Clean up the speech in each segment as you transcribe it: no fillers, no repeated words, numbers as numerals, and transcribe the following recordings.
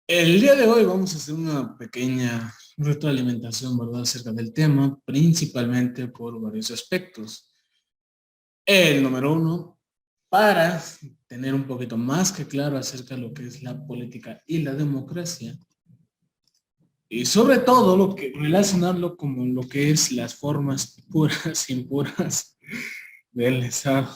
El día de hoy vamos a hacer una pequeña retroalimentación, ¿verdad?, acerca del tema, principalmente por varios aspectos. El número uno, para tener un poquito más que claro acerca de lo que es la política y la democracia, y sobre todo lo que relacionarlo con lo que es las formas puras e impuras del Estado.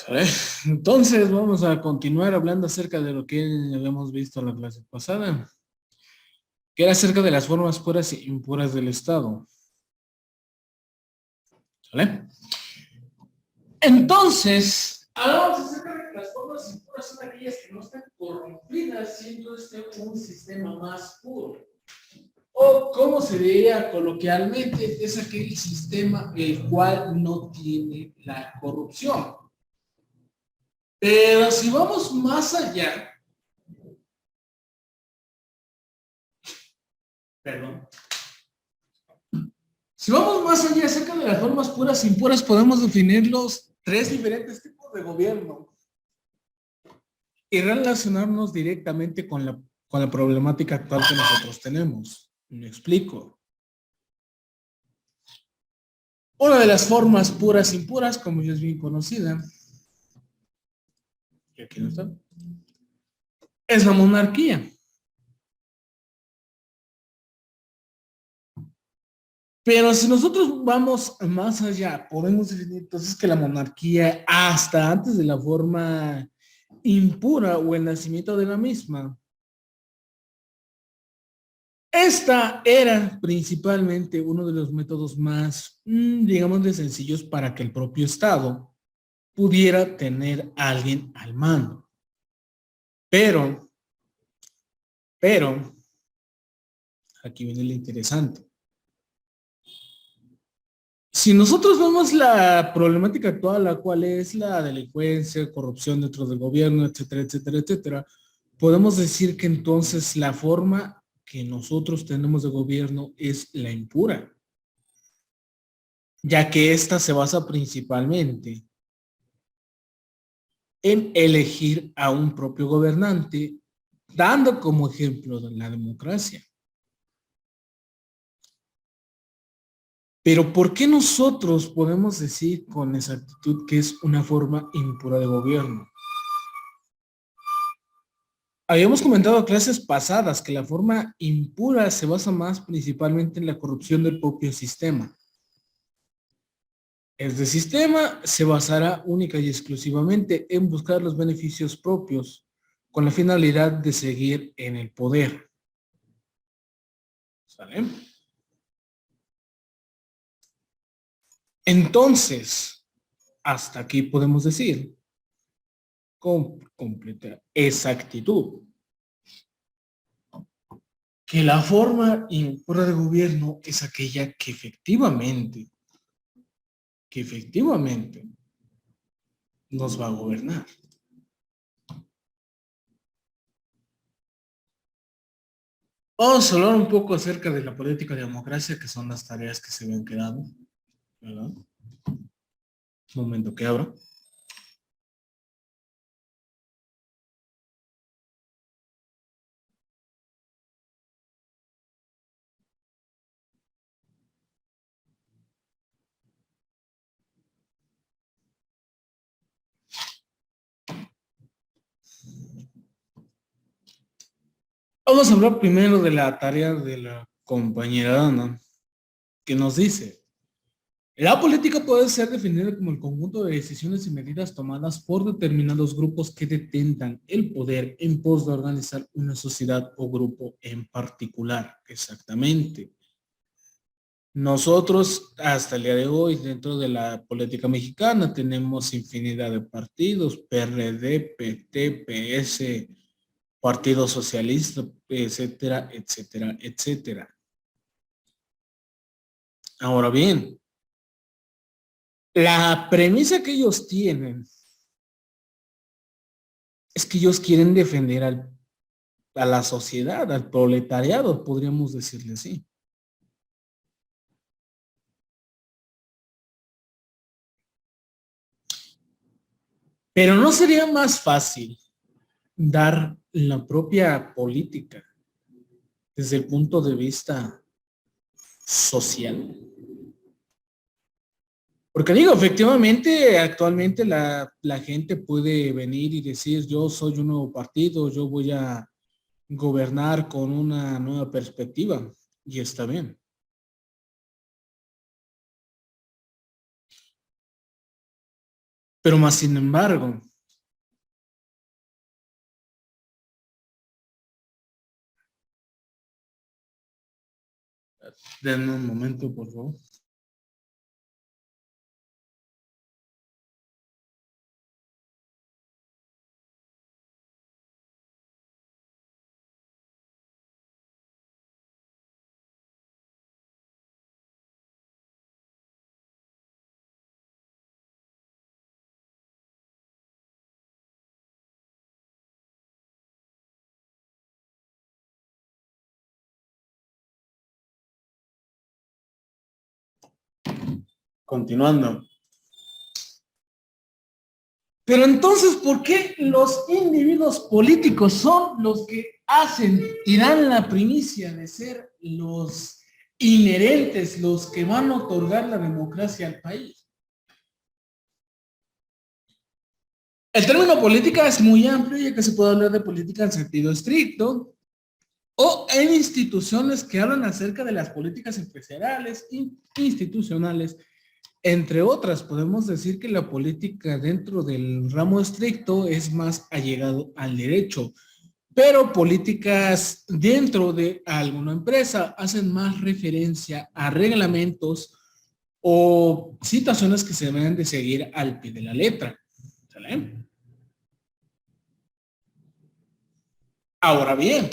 ¿Sale? Entonces vamos a continuar hablando acerca de lo que habíamos visto en la clase pasada, que era acerca de las formas puras e impuras del Estado. ¿Sale? Entonces, hablamos acerca de que las formas impuras son aquellas que no están corrompidas, siendo este un sistema más puro. O, como se diría coloquialmente, es aquel sistema el cual no tiene la corrupción. Pero si vamos más allá, perdón, si vamos más allá acerca de las formas puras e impuras, podemos definir los tres diferentes tipos de gobierno y relacionarnos directamente con la problemática actual que nosotros tenemos. Me explico. Una de las formas puras e impuras, como ya es bien conocida, y aquí no está, es la monarquía. Pero si nosotros vamos más allá, podemos definir entonces que la monarquía, hasta antes de la forma impura o el nacimiento de la misma, esta era principalmente uno de los métodos más, digamos, de sencillos para que el propio Estado pudiera tener a alguien al mando. Pero, pero, aquí viene lo interesante. Si nosotros vemos la problemática actual, la cual es la delincuencia, corrupción dentro del gobierno, etcétera, etcétera, etcétera, podemos decir que entonces la forma que nosotros tenemos de gobierno es la impura, ya que esta se basa principalmente en elegir a un propio gobernante, dando como ejemplo de la democracia. Pero ¿por qué nosotros podemos decir con exactitud que es una forma impura de gobierno? Habíamos comentado en clases pasadas que la forma impura se basa más principalmente en la corrupción del propio sistema. Este sistema se basará única y exclusivamente en buscar los beneficios propios con la finalidad de seguir en el poder. ¿Sale? Entonces, hasta aquí podemos decir con completa exactitud que la forma impura de gobierno es aquella que efectivamente nos va a gobernar. Vamos a hablar un poco acerca de la política de democracia, que son las tareas que se habían quedado, ¿verdad? Un momento que abro. Vamos a hablar primero de la tarea de la compañera Dana, que nos dice, la política puede ser definida como el conjunto de decisiones y medidas tomadas por determinados grupos que detentan el poder en pos de organizar una sociedad o grupo en particular. Exactamente. Nosotros, hasta el día de hoy, dentro de la política mexicana, tenemos infinidad de partidos, PRD, PT, PS, Partido Socialista, etcétera, etcétera, etcétera. Ahora bien, La premisa que ellos tienen es que ellos quieren defender a la sociedad, al proletariado, podríamos decirle así. Pero ¿no sería más fácil dar la propia política desde el punto de vista social? Porque digo, efectivamente, actualmente la gente puede venir y decir, yo soy un nuevo partido, yo voy a gobernar con una nueva perspectiva, y está bien. Pero más sin embargo, denme un momento, por favor. Continuando. Pero entonces, ¿por qué los individuos políticos son los que hacen y dan la primicia de ser los inherentes, los que van a otorgar la democracia al país? El término política es muy amplio, ya que se puede hablar de política en sentido estricto, o en instituciones que hablan acerca de las políticas empresariales, institucionales, entre otras. Podemos decir que la política dentro del ramo estricto es más allegado al derecho, pero políticas dentro de alguna empresa hacen más referencia a reglamentos o situaciones que se deben de seguir al pie de la letra. ¿Sale? Ahora bien,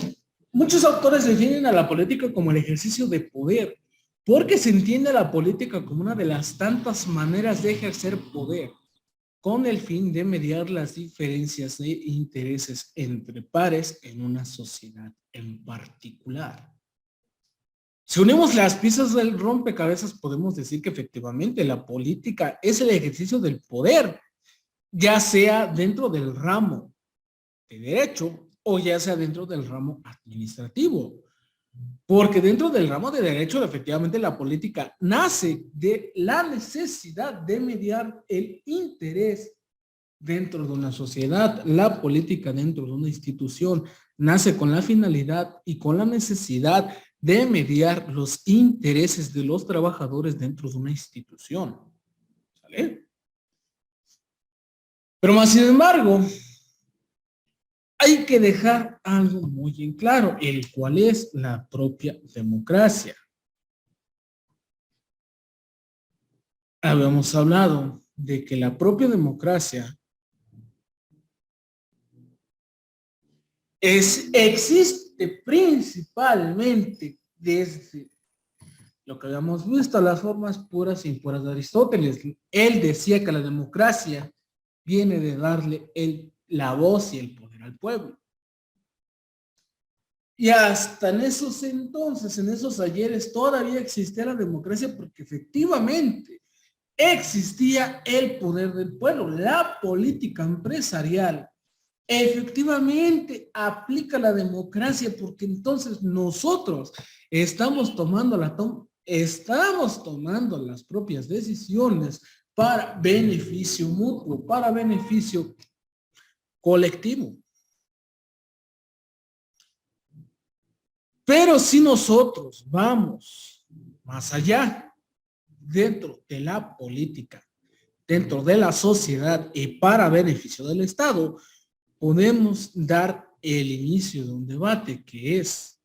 muchos autores definen a la política como el ejercicio de poder, porque se entiende a la política como una de las tantas maneras de ejercer poder, con el fin de mediar las diferencias de intereses entre pares en una sociedad en particular. Si unimos las piezas del rompecabezas, podemos decir que efectivamente la política es el ejercicio del poder, ya sea dentro del ramo de derecho o ya sea dentro del ramo administrativo. Porque dentro del ramo de derecho, efectivamente, la política nace de la necesidad de mediar el interés dentro de una sociedad. La política dentro de una institución nace con la finalidad y con la necesidad de mediar los intereses de los trabajadores dentro de una institución. ¿Sale? Pero más sin embargo, hay que dejar algo muy en claro, el cual es la propia democracia. Habíamos hablado de que la propia democracia existe principalmente desde lo que habíamos visto, las formas puras e impuras de Aristóteles. Él decía que la democracia viene de darle la voz y el poder al pueblo. Y hasta en esos entonces, en esos ayeres, todavía existía la democracia porque efectivamente existía el poder del pueblo. La política empresarial efectivamente aplica la democracia porque entonces nosotros estamos tomando las propias decisiones para beneficio mutuo, para beneficio colectivo. Pero si nosotros vamos más allá, dentro de la política, dentro de la sociedad y para beneficio del Estado, podemos dar el inicio de un debate que es,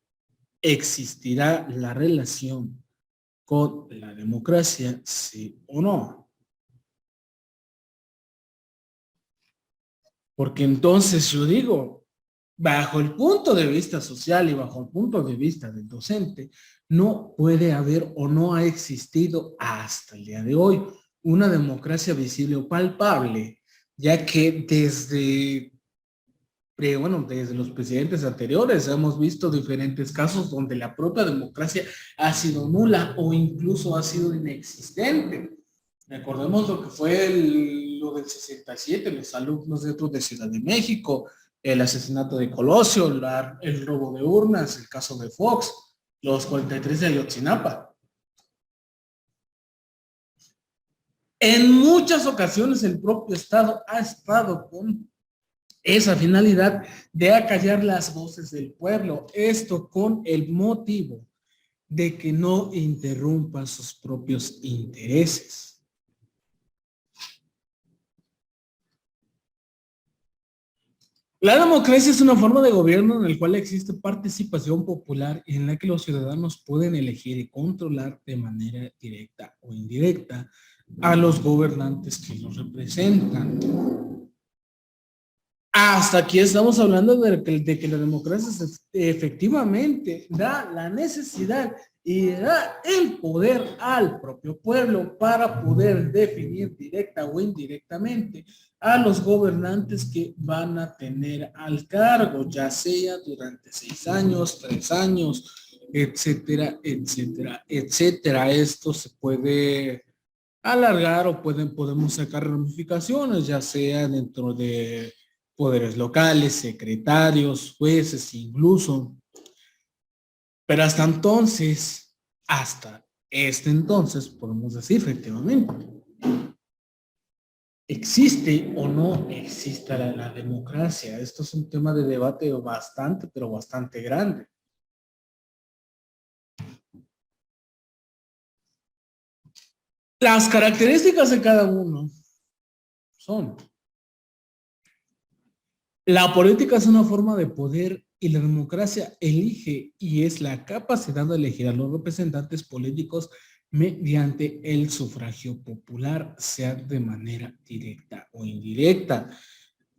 ¿existirá la relación con la democracia, sí o no? Porque entonces yo digo, bajo el punto de vista social y bajo el punto de vista del docente, no puede haber o no ha existido hasta el día de hoy una democracia visible o palpable, ya que desde los presidentes anteriores hemos visto diferentes casos donde la propia democracia ha sido nula o incluso ha sido inexistente. Recordemos lo que fue lo del 67, los alumnos dentro de Ciudad de México, el asesinato de Colosio, el robo de urnas, el caso de Fox, los 43 de Ayotzinapa. En muchas ocasiones el propio Estado ha estado con esa finalidad de acallar las voces del pueblo, esto con el motivo de que no interrumpan sus propios intereses. La democracia es una forma de gobierno en la cual existe participación popular y en la que los ciudadanos pueden elegir y controlar de manera directa o indirecta a los gobernantes que los representan. Hasta aquí estamos hablando de que la democracia efectivamente da la necesidad y da el poder al propio pueblo para poder definir directa o indirectamente a los gobernantes que van a tener al cargo, ya sea durante 6 años, 3 años, etcétera, etcétera, etcétera. Esto se puede alargar o podemos sacar ramificaciones, ya sea dentro de poderes locales, secretarios, jueces, incluso. Pero hasta este entonces, podemos decir efectivamente, ¿existe o no existe la democracia? Esto es un tema de debate bastante, pero bastante grande. Las características de cada uno son: la política es una forma de poder y la democracia elige y es la capacidad de elegir a los representantes políticos mediante el sufragio popular, sea de manera directa o indirecta.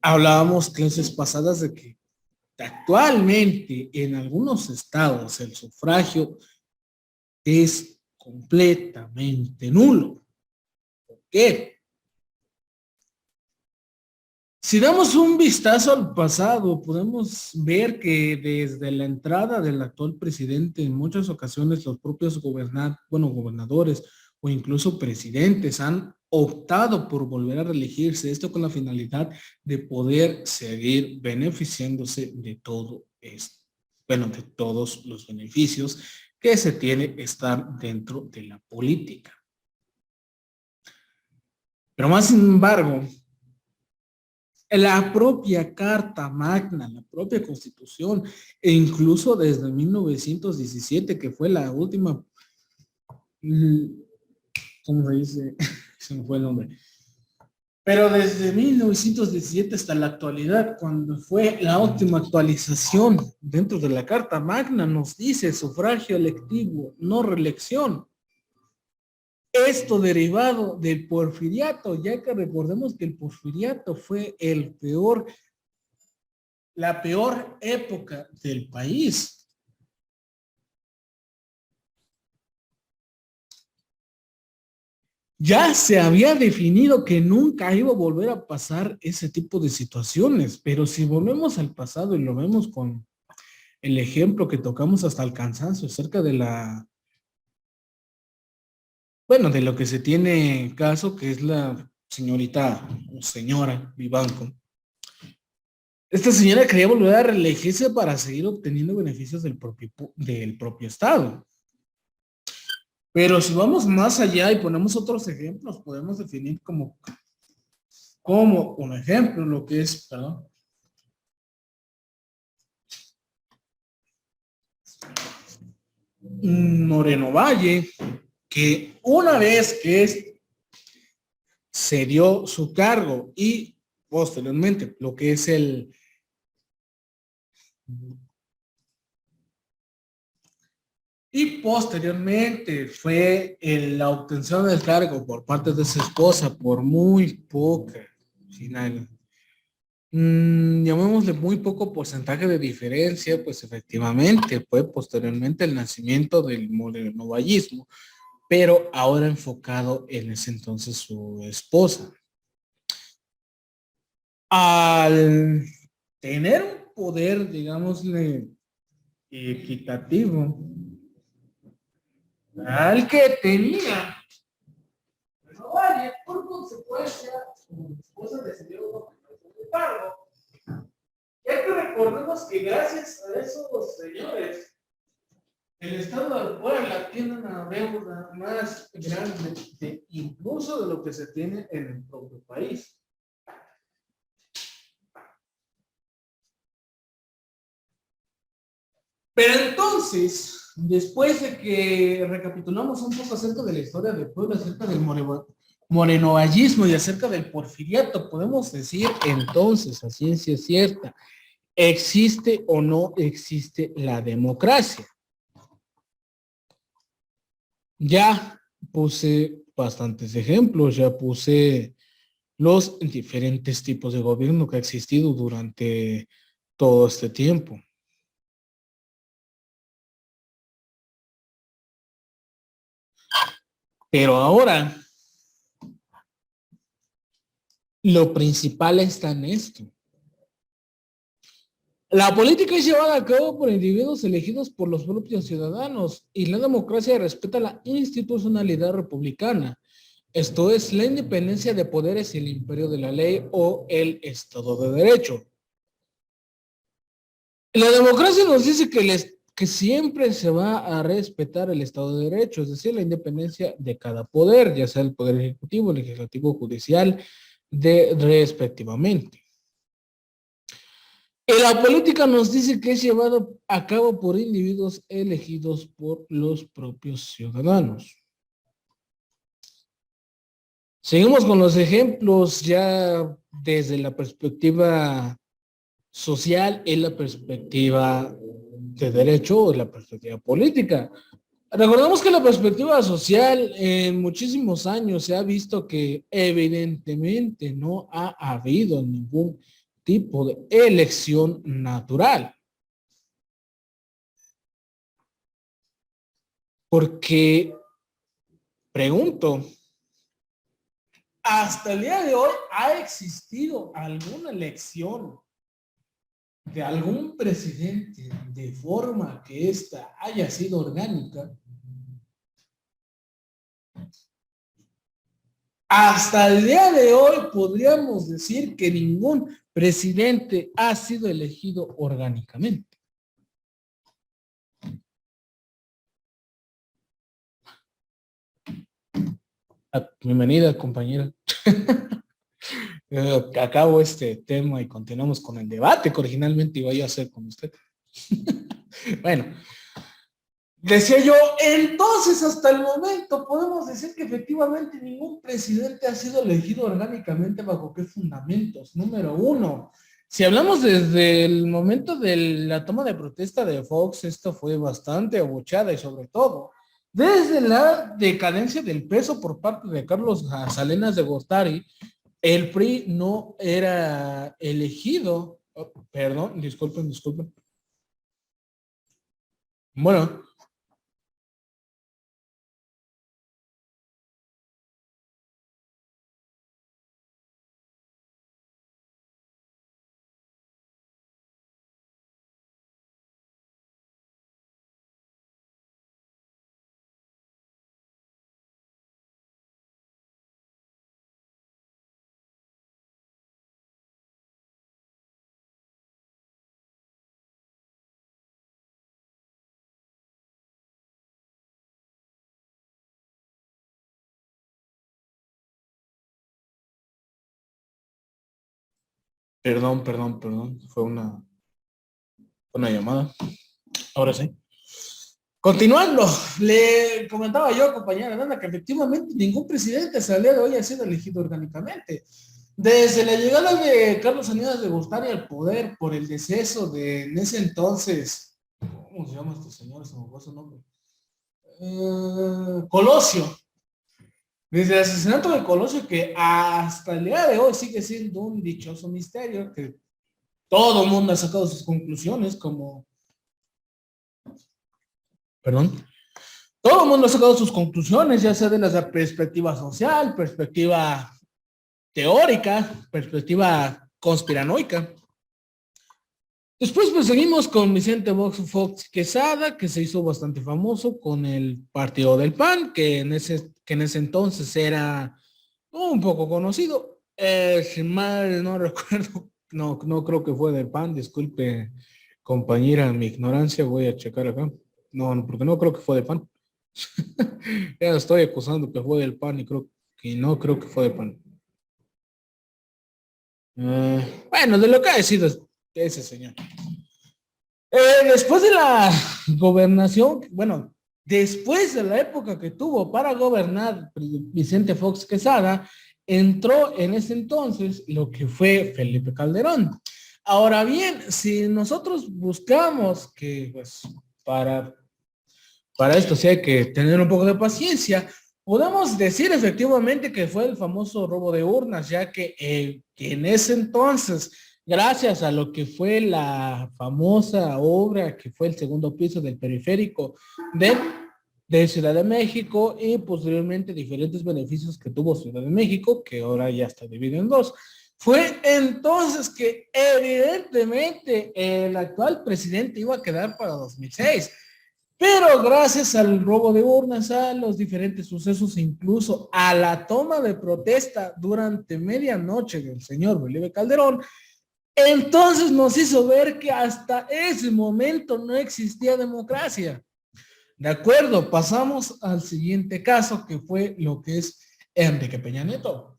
Hablábamos clases pasadas de que actualmente en algunos estados el sufragio es completamente nulo. ¿Por qué? Si damos un vistazo al pasado, podemos ver que desde la entrada del actual presidente, en muchas ocasiones los propios gobernadores o incluso presidentes han optado por volver a reelegirse, esto con la finalidad de poder seguir beneficiándose de todo esto, de todos los beneficios que se tiene estar dentro de la política. Pero más sin embargo, la propia Carta Magna, la propia Constitución, e incluso desde 1917, que fue la última, ¿cómo se dice? Se me fue el nombre. Pero desde 1917 hasta la actualidad, cuando fue la última actualización dentro de la Carta Magna, nos dice sufragio electivo, no reelección. Esto derivado del porfiriato, ya que recordemos que el porfiriato fue la peor época del país. Ya se había definido que nunca iba a volver a pasar ese tipo de situaciones, pero si volvemos al pasado y lo vemos con el ejemplo que tocamos hasta el cansancio acerca de de lo que se tiene caso, que es la señorita o señora Vivanco. Esta señora quería volver a reelegirse para seguir obteniendo beneficios del propio Estado. Pero si vamos más allá y ponemos otros ejemplos, podemos definir como un ejemplo lo que es, Moreno Valle, que una vez que se dio su cargo y posteriormente lo que es fue la obtención del cargo por parte de su esposa por muy poca, llamémosle muy poco porcentaje de diferencia, pues efectivamente fue posteriormente el nacimiento del morenovallismo, pero ahora enfocado en ese entonces su esposa. Al tener un poder, digámosle, equitativo, al que tenía, no vaya, por consecuencia, su esposa decidió ocuparlo. Ya que recordemos que gracias a esos señores, el Estado de Puebla tiene una deuda más grande incluso de lo que se tiene en el propio país. Pero entonces, después de que recapitulamos un poco acerca de la historia de Puebla, acerca del morenovallismo y acerca del porfiriato, podemos decir entonces, a ciencia cierta, ¿existe o no existe la democracia? Ya puse bastantes ejemplos, ya puse los diferentes tipos de gobierno que ha existido durante todo este tiempo. Pero ahora, lo principal está en esto. La política es llevada a cabo por individuos elegidos por los propios ciudadanos y la democracia respeta la institucionalidad republicana. Esto es la independencia de poderes y el imperio de la ley o el Estado de Derecho. La democracia nos dice que siempre se va a respetar el Estado de Derecho, es decir, la independencia de cada poder, ya sea el poder ejecutivo, legislativo, judicial, respectivamente. Y la política nos dice que es llevado a cabo por individuos elegidos por los propios ciudadanos. Seguimos con los ejemplos ya desde la perspectiva social y la perspectiva de derecho y la perspectiva política. Recordemos que la perspectiva social en muchísimos años se ha visto que evidentemente no ha habido ningún tipo de elección natural. Porque, pregunto, ¿hasta el día de hoy ha existido alguna elección de algún presidente de forma que ésta haya sido orgánica? Hasta el día de hoy podríamos decir que ningún presidente ha sido elegido orgánicamente. Bienvenida, compañera. Acabo este tema y continuamos con el debate que originalmente iba yo a hacer con usted. Bueno, decía yo, entonces hasta el momento podemos decir que efectivamente ningún presidente ha sido elegido orgánicamente. ¿Bajo qué fundamentos? Número uno, si hablamos desde el momento de la toma de protesta de Fox, esto fue bastante abucheada y sobre todo desde la decadencia del peso por parte de Carlos Salinas de Gortari, el PRI no era elegido. Oh, perdón, disculpen. Bueno, perdón. Fue una llamada. Ahora sí. Continuando, le comentaba yo, compañera Nana, que efectivamente ningún presidente hasta el día de hoy ha sido elegido orgánicamente. Desde la llegada de Carlos Salinas de Gortari al poder por el deceso de en ese entonces, ¿cómo se llama este señor? Se me fue su nombre. Colosio. Desde el asesinato de Colosio, que hasta el día de hoy sigue siendo un dichoso misterio, que todo el mundo ha sacado sus conclusiones, como todo el mundo ha sacado sus conclusiones, ya sea de la perspectiva social, perspectiva teórica, perspectiva conspiranoica. Después pues seguimos con Vicente Fox Quesada, que se hizo bastante famoso con el partido del PAN, que en ese entonces era un poco conocido. Si mal no recuerdo, no creo que fue del PAN, disculpe compañera mi ignorancia, voy a checar acá. No, porque no creo que fue del PAN. Ya estoy acusando que fue del PAN y no creo que fue del PAN. Bueno, de lo que ha sido ese señor. Después de la gobernación, bueno, después de la época que tuvo para gobernar Vicente Fox Quesada, entró en ese entonces lo que fue Felipe Calderón. Ahora bien, si nosotros buscamos que, pues, para esto sí hay que tener un poco de paciencia, podemos decir efectivamente que fue el famoso robo de urnas, ya que en ese entonces, gracias a lo que fue la famosa obra que fue el segundo piso del periférico de Ciudad de México y posteriormente diferentes beneficios que tuvo Ciudad de México, que ahora ya está dividido en dos. Fue entonces que evidentemente el actual presidente iba a quedar para 2006. Pero gracias al robo de urnas, a los diferentes sucesos, incluso a la toma de protesta durante medianoche del señor Felipe Calderón, entonces nos hizo ver que hasta ese momento no existía democracia. De acuerdo, pasamos al siguiente caso, que fue lo que es Enrique Peña Nieto.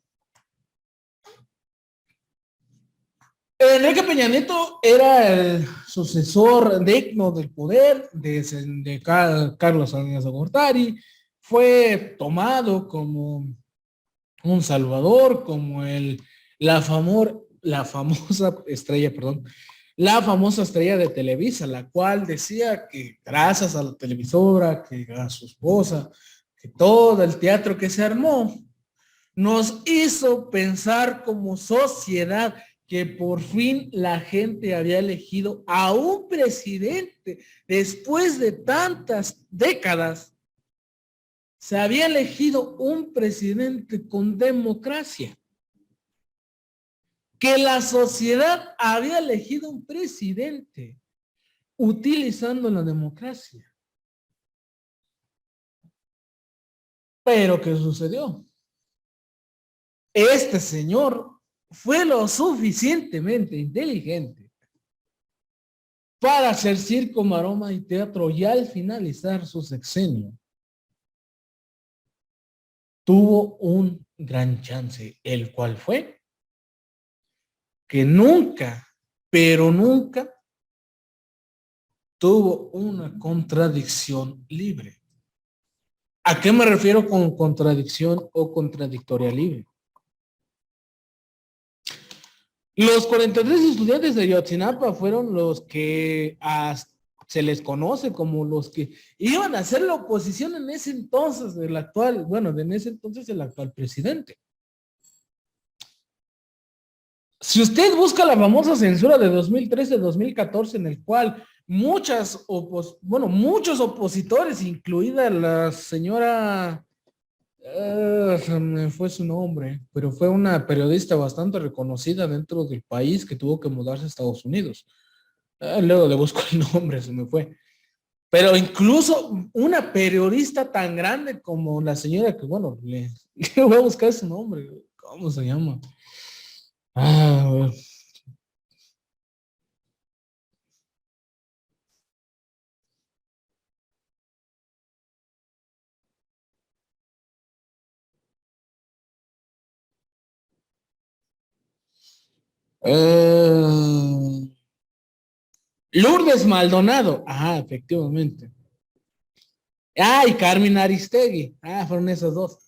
Enrique Peña Nieto era el sucesor digno del poder de Carlos Salinas de Gortari. Fue tomado como un salvador, como la famosa estrella, la famosa estrella de Televisa, la cual decía que gracias a la televisora, que a su esposa, que todo el teatro que se armó, nos hizo pensar como sociedad que por fin la gente había elegido a un presidente después de tantas décadas. Se había elegido un presidente con democracia. Que la sociedad había elegido un presidente utilizando la democracia. Pero ¿qué sucedió? Este señor fue lo suficientemente inteligente para hacer circo, maroma y teatro, y al finalizar su sexenio tuvo un gran chance, el cual fue que nunca, pero nunca tuvo una contradicción libre. ¿A qué me refiero con contradicción o contradictoria libre? Los 43 estudiantes de Ayotzinapa fueron los que se les conoce como los que iban a hacer la oposición en ese entonces del actual, en ese entonces el actual presidente. Si usted busca la famosa censura de 2013-2014, en el cual muchos opositores, incluida la señora, me fue su nombre, pero fue una periodista bastante reconocida dentro del país que tuvo que mudarse a Estados Unidos. Luego le busco el nombre, se me fue. Pero incluso una periodista tan grande como la señora que, le voy a buscar su nombre. ¿Cómo se llama? Ah, Lourdes Maldonado. Ah, efectivamente. Ah, y Carmen Aristegui. Ah, fueron esos dos.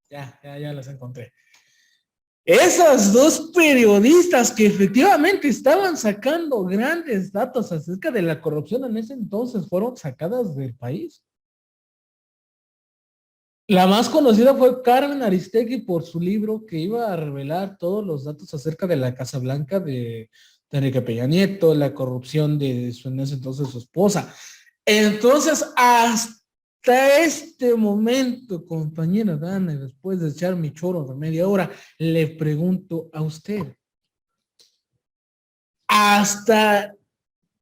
Ya las encontré. Esas dos periodistas que efectivamente estaban sacando grandes datos acerca de la corrupción en ese entonces fueron sacadas del país. La más conocida fue Carmen Aristegui por su libro que iba a revelar todos los datos acerca de la Casa Blanca de Enrique Peña Nieto, la corrupción de en ese entonces su esposa. Entonces, hasta este momento, compañera Dana, después de echar mi choro de media hora, le pregunto a usted, hasta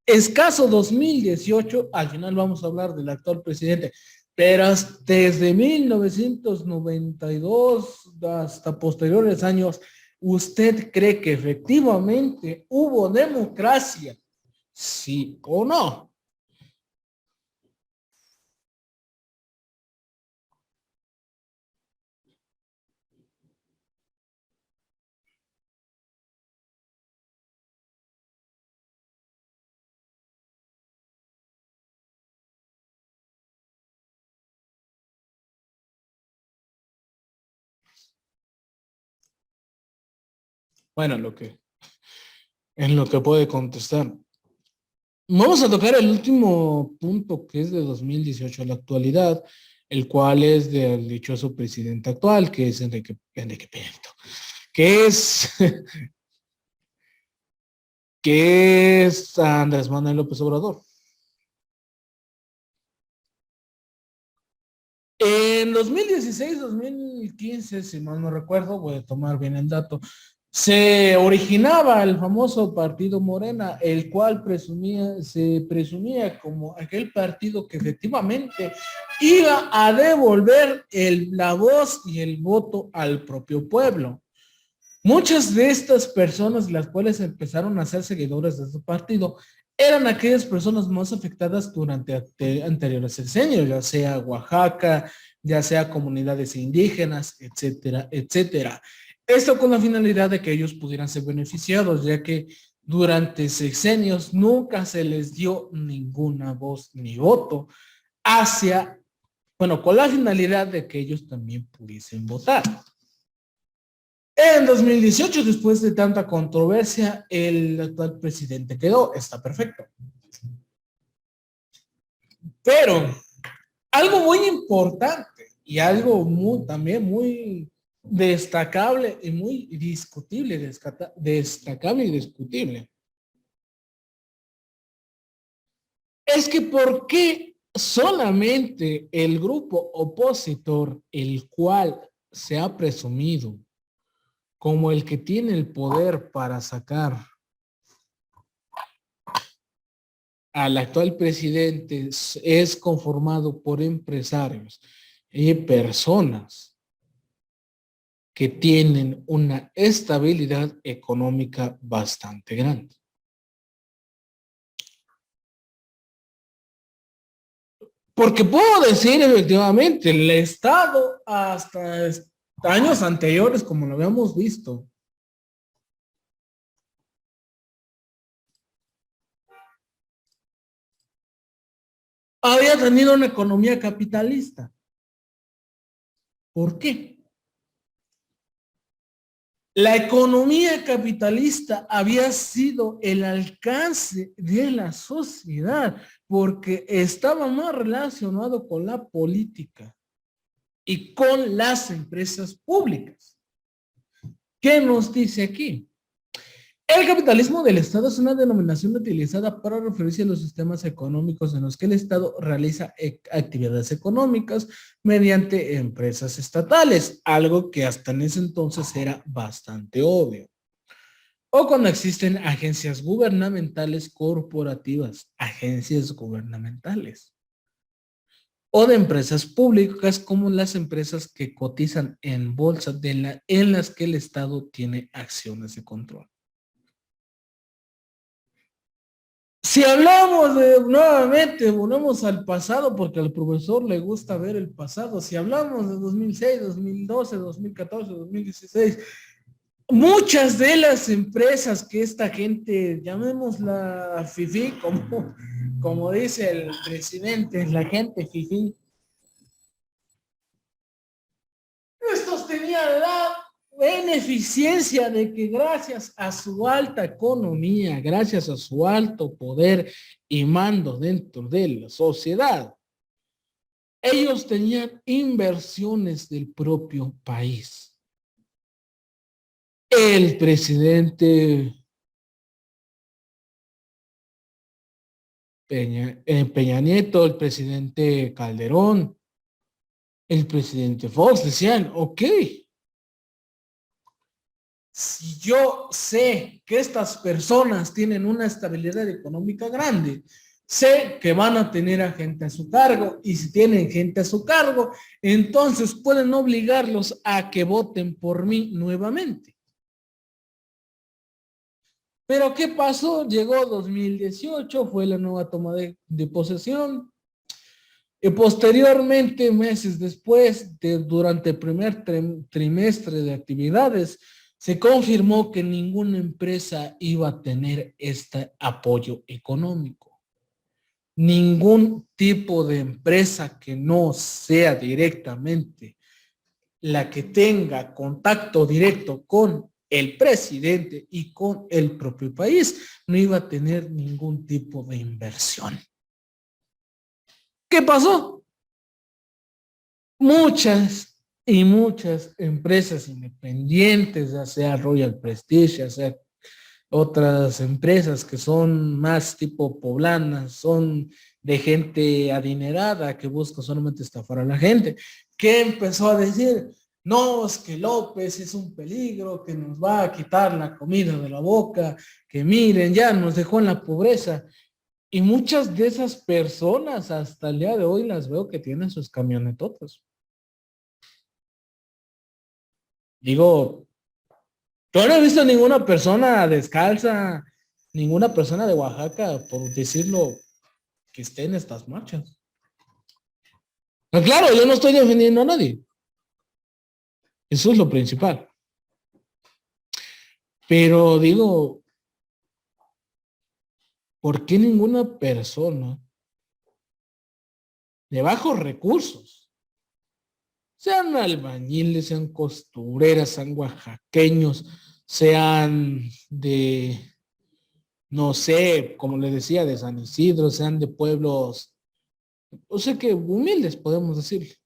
escaso 2018, al final vamos a hablar del actual presidente, pero desde 1992 hasta posteriores años, ¿usted cree que efectivamente hubo democracia? ¿Sí o no? Bueno, en lo que puede contestar. Vamos a tocar el último punto que es de 2018 a la actualidad, el cual es del dichoso presidente actual, que es Enrique Peña Nieto, que es, que es Andrés Manuel López Obrador. En 2016-2015, si mal no recuerdo, voy a tomar bien el dato, se originaba el famoso partido Morena, el cual se presumía como aquel partido que efectivamente iba a devolver la voz y el voto al propio pueblo. Muchas de estas personas, las cuales empezaron a ser seguidores de este partido, eran aquellas personas más afectadas durante anteriores sexenios, ya sea Oaxaca, ya sea comunidades indígenas, etcétera, etcétera. Esto con la finalidad de que ellos pudieran ser beneficiados, ya que durante sexenios nunca se les dio ninguna voz ni voto hacia, bueno, con la finalidad de que ellos también pudiesen votar. En 2018, después de tanta controversia, el actual presidente quedó, está perfecto. Pero algo muy importante y algo también muy destacable y muy discutible, destacable y discutible, es que ¿por qué solamente el grupo opositor, el cual se ha presumido como el que tiene el poder para sacar al actual presidente, es conformado por empresarios y personas que tienen una estabilidad económica bastante grande? Porque puedo decir efectivamente, el Estado hasta años anteriores, como lo habíamos visto, había tenido una economía capitalista. ¿Por qué? La economía capitalista había sido el alcance de la sociedad porque estaba más relacionado con la política y con las empresas públicas. ¿Qué nos dice aquí? El capitalismo del Estado es una denominación utilizada para referirse a los sistemas económicos en los que el Estado realiza actividades económicas mediante empresas estatales, algo que hasta en ese entonces era bastante obvio. O cuando existen agencias gubernamentales corporativas, agencias gubernamentales. O de empresas públicas como las empresas que cotizan en bolsa en las que el Estado tiene acciones de control. Si hablamos nuevamente, volvemos al pasado, porque al profesor le gusta ver el pasado. Si hablamos de 2006, 2012, 2014, 2016, muchas de las empresas que esta gente, llamémosla FIFI, como dice el presidente, la gente FIFI, estos tenían la beneficencia de que gracias a su alta economía, gracias a su alto poder y mando dentro de la sociedad, ellos tenían inversiones del propio país. El presidente Peña Nieto, el presidente Calderón, el presidente Fox, decían, ok, si yo sé que estas personas tienen una estabilidad económica grande, sé que van a tener a gente a su cargo, y si tienen gente a su cargo, entonces pueden obligarlos a que voten por mí nuevamente. Pero ¿qué pasó? Llegó 2018, fue la nueva toma de posesión. Y posteriormente, meses después, durante el primer trimestre de actividades, se confirmó que ninguna empresa iba a tener este apoyo económico. Ningún tipo de empresa que no sea directamente la que tenga contacto directo con el presidente y con el propio país, no iba a tener ningún tipo de inversión. ¿Qué pasó? Muchas y muchas empresas independientes, ya sea Royal Prestige, ya sea otras empresas que son más tipo poblanas, son de gente adinerada que busca solamente estafar a la gente, que empezó a decir, no, es que López es un peligro, que nos va a quitar la comida de la boca, que miren, ya nos dejó en la pobreza. Y muchas de esas personas hasta el día de hoy las veo que tienen sus camionetotas. Digo, yo no he visto ninguna persona descalza, ninguna persona de Oaxaca, por decirlo, que esté en estas marchas. Pero claro, yo no estoy defendiendo a nadie. Eso es lo principal. Pero digo, ¿por qué ninguna persona de bajos recursos, sean albañiles, sean costureras, sean oaxaqueños, sean de, no sé, como les decía, de San Isidro, sean de pueblos, o sea que humildes, podemos decir?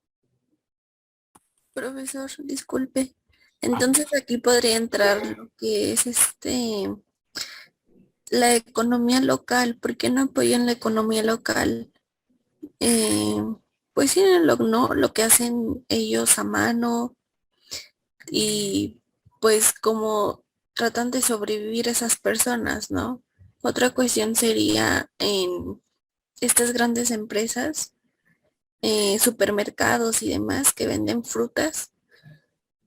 Profesor, disculpe. Entonces aquí podría entrar lo que es la economía local. ¿Por qué no apoyan la economía local? Eh, pues sí, no, lo que hacen ellos a mano y pues como tratan de sobrevivir esas personas, ¿no? Otra cuestión sería en estas grandes empresas, supermercados y demás que venden frutas,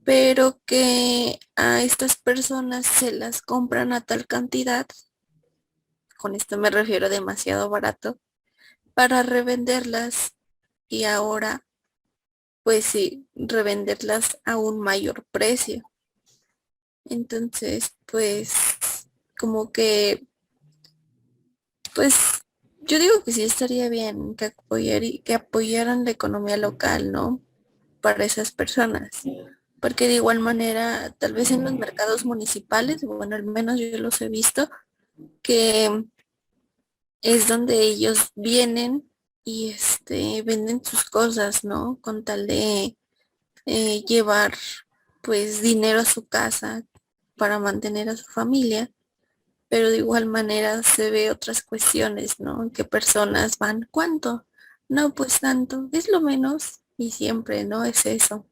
pero que a estas personas se las compran a tal cantidad, con esto me refiero demasiado barato, para revenderlas y ahora, pues sí, revenderlas a un mayor precio. Entonces, pues, como que, pues, yo digo que sí estaría bien que apoyaran la economía local, ¿no? Para esas personas. Porque de igual manera, tal vez en los mercados municipales, bueno, al menos yo los he visto, que es donde ellos vienen y venden sus cosas, ¿no? Con tal de llevar pues dinero a su casa para mantener a su familia, pero de igual manera se ve otras cuestiones, ¿no? ¿Qué personas van? ¿Cuánto? No, pues tanto, es lo menos y siempre, ¿no? Es eso.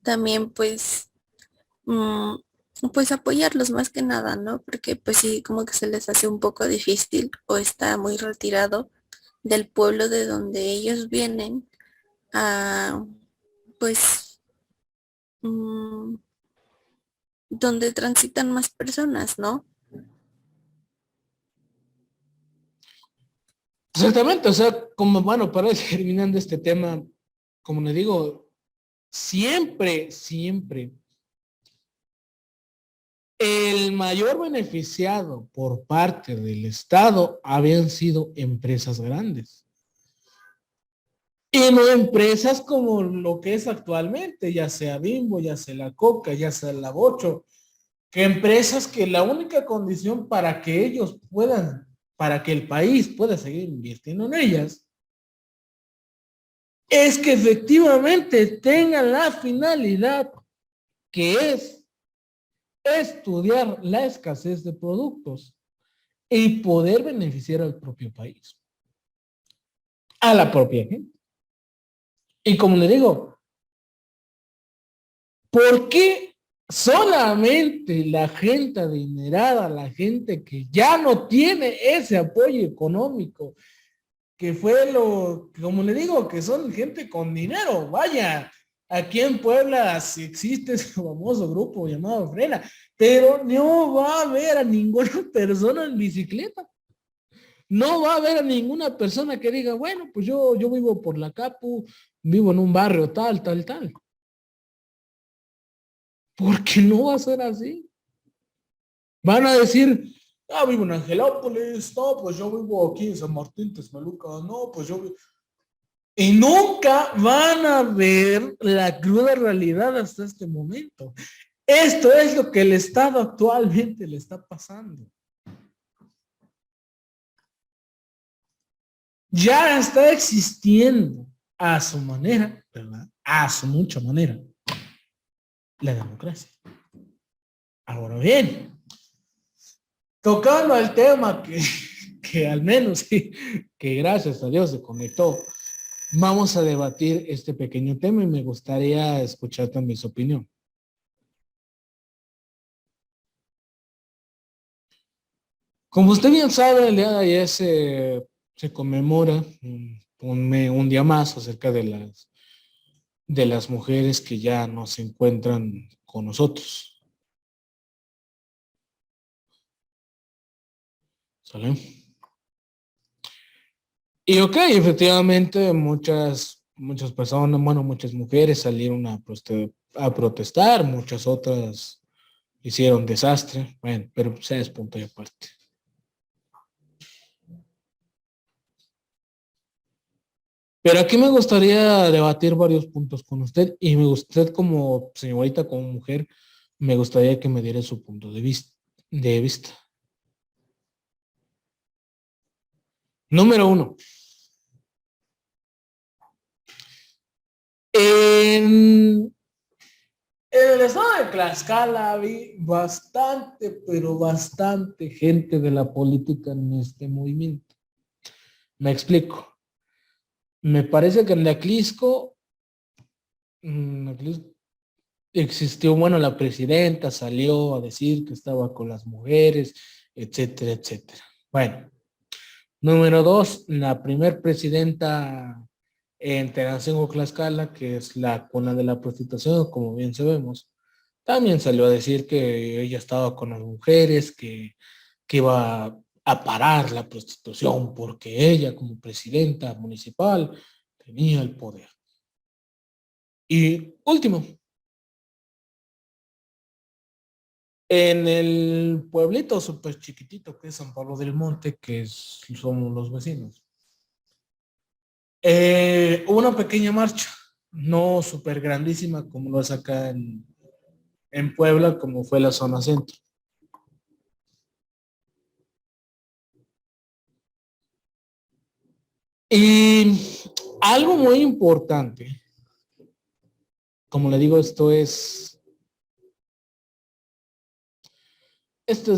También mm, pues apoyarlos más que nada, ¿no? Porque pues sí, como que se les hace un poco difícil o está muy retirado del pueblo de donde ellos vienen a, pues, mm, donde transitan más personas, ¿no? Exactamente, o sea, como bueno, para ir terminando este tema, como le digo, siempre el mayor beneficiado por parte del Estado habían sido empresas grandes. Y no empresas como lo que es actualmente, ya sea Bimbo, ya sea la Coca, ya sea la Bocho, que empresas que la única condición para que ellos puedan, para que el país pueda seguir invirtiendo en ellas, es que efectivamente tengan la finalidad que es estudiar la escasez de productos y poder beneficiar al propio país. a la propia gente. Y como le digo, ¿por qué solamente la gente adinerada, la gente que ya no tiene ese apoyo económico, que fue lo, como le digo, que son gente con dinero? Vaya, aquí en Puebla sí existe ese famoso grupo llamado Frena, pero no va a haber a ninguna persona en bicicleta. No va a haber a ninguna persona que diga, bueno, pues yo vivo por la Capu, vivo en un barrio tal, tal, tal. Porque no va a ser así. Van a decir, ah, vivo en Angelópolis, no, pues yo vivo aquí en San Martín, Texmeluca, no, pues yo vivo. Y nunca van a ver la cruda realidad hasta este momento. Esto es lo que el Estado actualmente le está pasando. Ya está existiendo a su manera, ¿verdad? A su mucha manera, la democracia. Ahora bien, tocando el tema que al menos, sí, que gracias a Dios se conectó, vamos a debatir este pequeño tema y me gustaría escuchar también su opinión. Como usted bien sabe, el día de ayer se conmemora un día más acerca de las mujeres que ya no se encuentran con nosotros. ¿Sale? Y ok, efectivamente muchas personas, bueno, muchas mujeres salieron a protestar, muchas otras hicieron desastre, bueno, pero ese es punto y aparte. Pero aquí me gustaría debatir varios puntos con usted y usted como señorita, como mujer, me gustaría que me diera su punto de vista. Número uno. En el estado de Tlaxcala vi bastante, pero bastante gente de la política en este movimiento. Me explico. Me parece que en Atlisco existió, bueno, la presidenta salió a decir que estaba con las mujeres, etcétera, etcétera. Bueno, número dos, la primer presidenta en Tenancingo, Tlaxcala, que es la cuna de la prostitución, como bien sabemos, también salió a decir que ella estaba con las mujeres, que iba a parar la prostitución porque ella como presidenta municipal tenía el poder. Y último, en el pueblito súper chiquitito que es San Pablo del Monte, somos los vecinos, hubo una pequeña marcha, no súper grandísima como lo es acá en Puebla, como fue la zona centro. Y algo muy importante, como le digo, esto es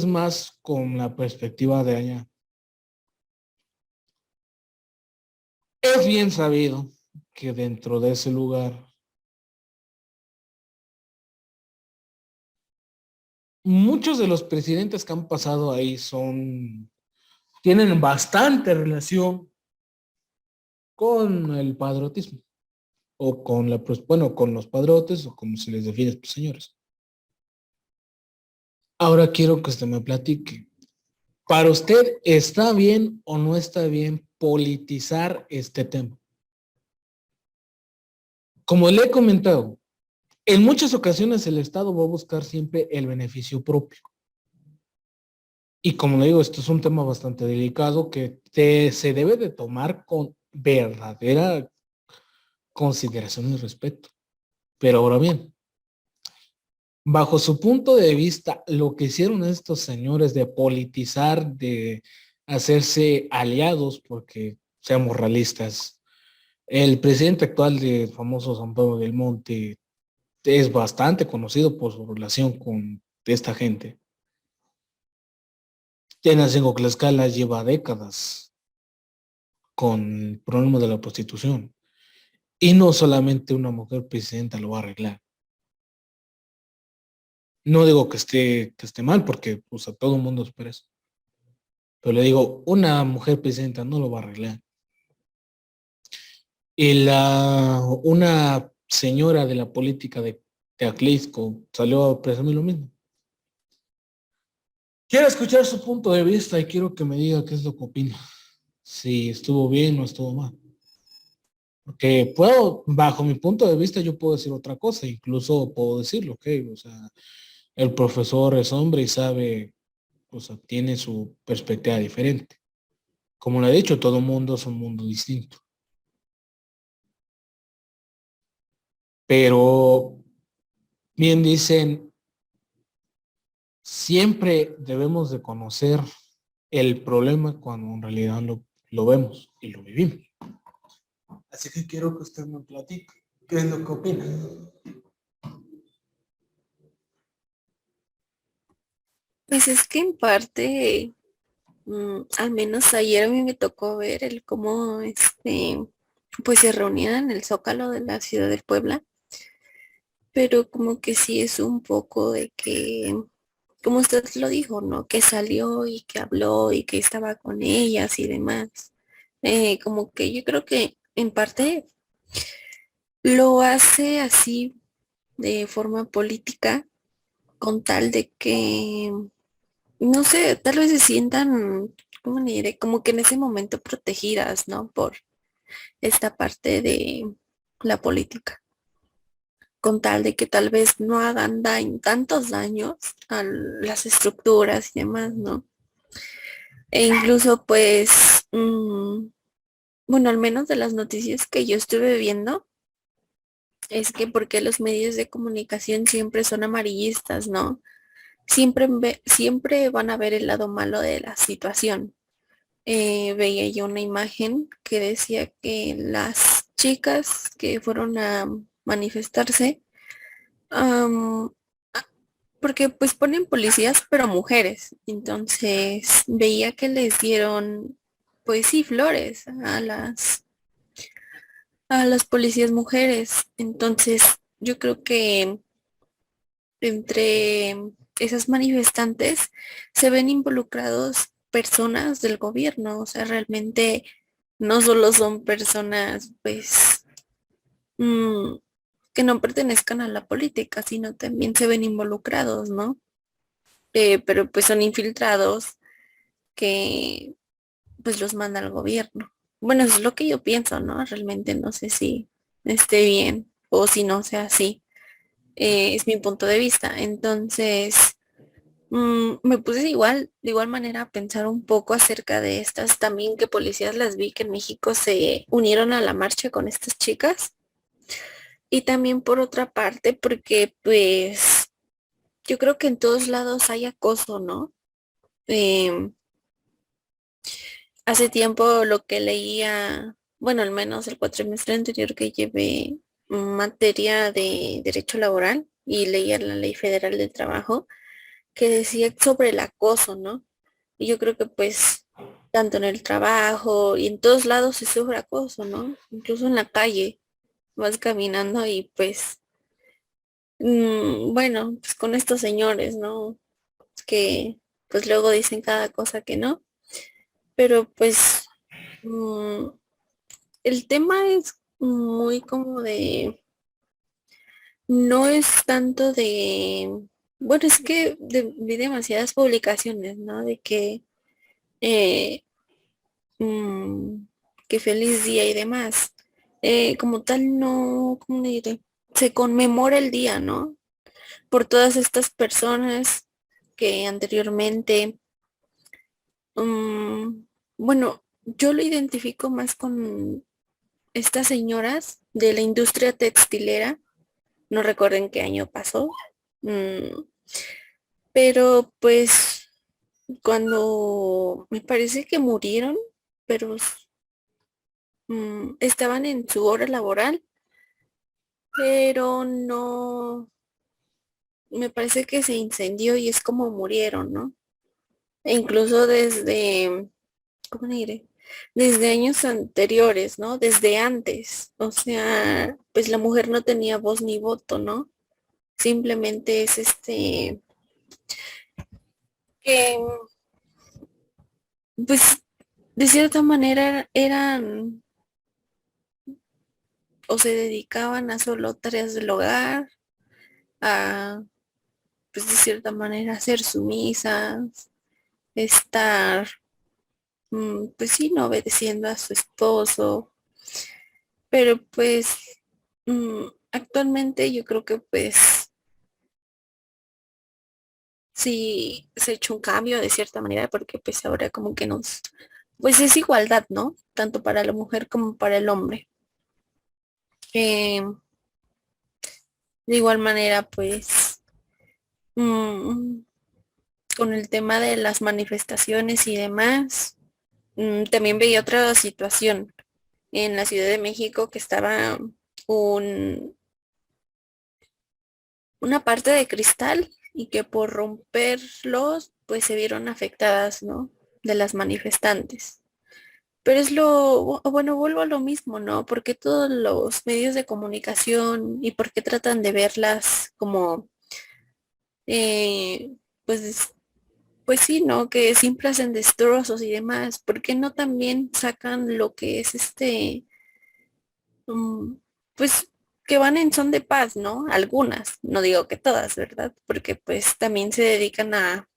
más con la perspectiva de allá. Es bien sabido que dentro de ese lugar muchos de los presidentes que han pasado ahí tienen bastante relación con el padrotismo o con los padrotes o como se les define a estos señores. Ahora quiero que usted me platique. ¿Para usted está bien o no está bien politizar este tema? Como le he comentado, en muchas ocasiones el Estado va a buscar siempre el beneficio propio. Y como le digo, esto es un tema bastante delicado que se debe de tomar con verdadera consideración y respeto. Pero ahora bien, bajo su punto de vista, lo que hicieron estos señores de politizar, de hacerse aliados, porque seamos realistas, el presidente actual del famoso San Pedro del Monte es bastante conocido por su relación con esta gente. Tenancingo Tlaxcala lleva décadas con el problema de la prostitución. Y no solamente una mujer presidenta lo va a arreglar. No digo que esté mal, porque pues, a todo el mundo espera eso. Pero le digo, una mujer presidenta no lo va a arreglar. Una señora de la política de Atlisco salió a presumir lo mismo. Quiero escuchar su punto de vista y quiero que me diga qué es lo que opina. Si estuvo bien o estuvo mal. Porque puedo, bajo mi punto de vista, yo puedo decir otra cosa, incluso puedo decirlo, ¿ok? O sea, el profesor es hombre y sabe, o sea, tiene su perspectiva diferente. Como le he dicho, todo mundo es un mundo distinto. Pero bien dicen, siempre debemos de conocer el problema cuando en realidad lo vemos y lo vivimos. Así que quiero que usted me platique. ¿Qué es lo que opina? Pues es que en parte, al menos ayer a mí me tocó ver el cómo pues se reunían en el Zócalo de la ciudad de Puebla, pero como que sí es un poco de que, como usted lo dijo, ¿no? Que salió y que habló y que estaba con ellas y demás. Como que yo creo que en parte lo hace así de forma política con tal de que, no sé, tal vez se sientan, ¿cómo le diré? Como que en ese momento protegidas, ¿no? Por esta parte de la política, con tal de que tal vez no hagan tantos daños a las estructuras y demás, ¿no? E incluso pues, bueno, al menos de las noticias que yo estuve viendo, es que porque los medios de comunicación siempre son amarillistas, ¿no? Siempre van a ver el lado malo de la situación. Veía yo una imagen que decía que las chicas que fueron a manifestarse, am, porque pues ponen policías, pero mujeres. Entonces veía que les dieron, pues sí, flores a las policías mujeres. Entonces yo creo que entre esas manifestantes se ven involucrados personas del gobierno, o sea, realmente no solo son personas, pues, mm, que no pertenezcan a la política, sino también se ven involucrados, ¿no? Pero pues son infiltrados que pues los manda el gobierno. Bueno, eso es lo que yo pienso, ¿no? Realmente no sé si esté bien o si no sea así. Es mi punto de vista. Entonces, me puse de igual manera a pensar un poco acerca de estas también que policías las vi que en México se unieron a la marcha con estas chicas. Y también por otra parte, porque pues yo creo que en todos lados hay acoso, ¿no? Em, Hace tiempo lo que leía, bueno, al menos el cuatrimestre anterior que llevé materia de derecho laboral y leía la Ley Federal del Trabajo, que decía sobre el acoso, ¿no? Y yo creo que pues tanto en el trabajo y en todos lados se sufre acoso, ¿no? Incluso en la calle vas caminando y pues, bueno, pues con estos señores, ¿no? Que pues luego dicen cada cosa que no, pero pues mm, el tema es muy como de, no es tanto de, bueno, es que vi demasiadas publicaciones, ¿no? De eh, mm, que feliz día y demás. Como tal, no, ¿cómo le diré? Se conmemora el día, ¿no? Por todas estas personas que anteriormente, mm, bueno, yo lo identifico más con estas señoras de la industria textilera, no recuerdo en qué año pasó, mm, pero pues cuando me parece que murieron, pero estaban en su hora laboral, pero no, me parece que se incendió y es como murieron, ¿no? E incluso desde, ¿cómo le diré? desde años anteriores, ¿no? Desde antes. O sea, pues la mujer no tenía voz ni voto, ¿no? Simplemente es que, pues, de cierta manera eran o se dedicaban a solo tareas del hogar, a, pues, de cierta manera, ser sumisas, estar, pues sí, no obedeciendo a su esposo, pero pues actualmente yo creo que pues sí se ha hecho un cambio de cierta manera porque pues ahora como que pues es igualdad, ¿no? Tanto para la mujer como para el hombre. Eh, de igual manera, pues mm, con el tema de las manifestaciones y demás, también veía otra situación en la Ciudad de México que estaba un, una parte de cristal y que por romperlos pues se vieron afectadas, ¿no? De las manifestantes. Pero es bueno, vuelvo a lo mismo, ¿no? Porque todos los medios de comunicación y por qué tratan de verlas como, eh, pues, pues sí, ¿no? Que siempre hacen destrozos y demás. ¿Por qué no también sacan lo que es mm, pues que van en son de paz, ¿no? Algunas, no digo que todas, ¿verdad? Porque pues también se dedican a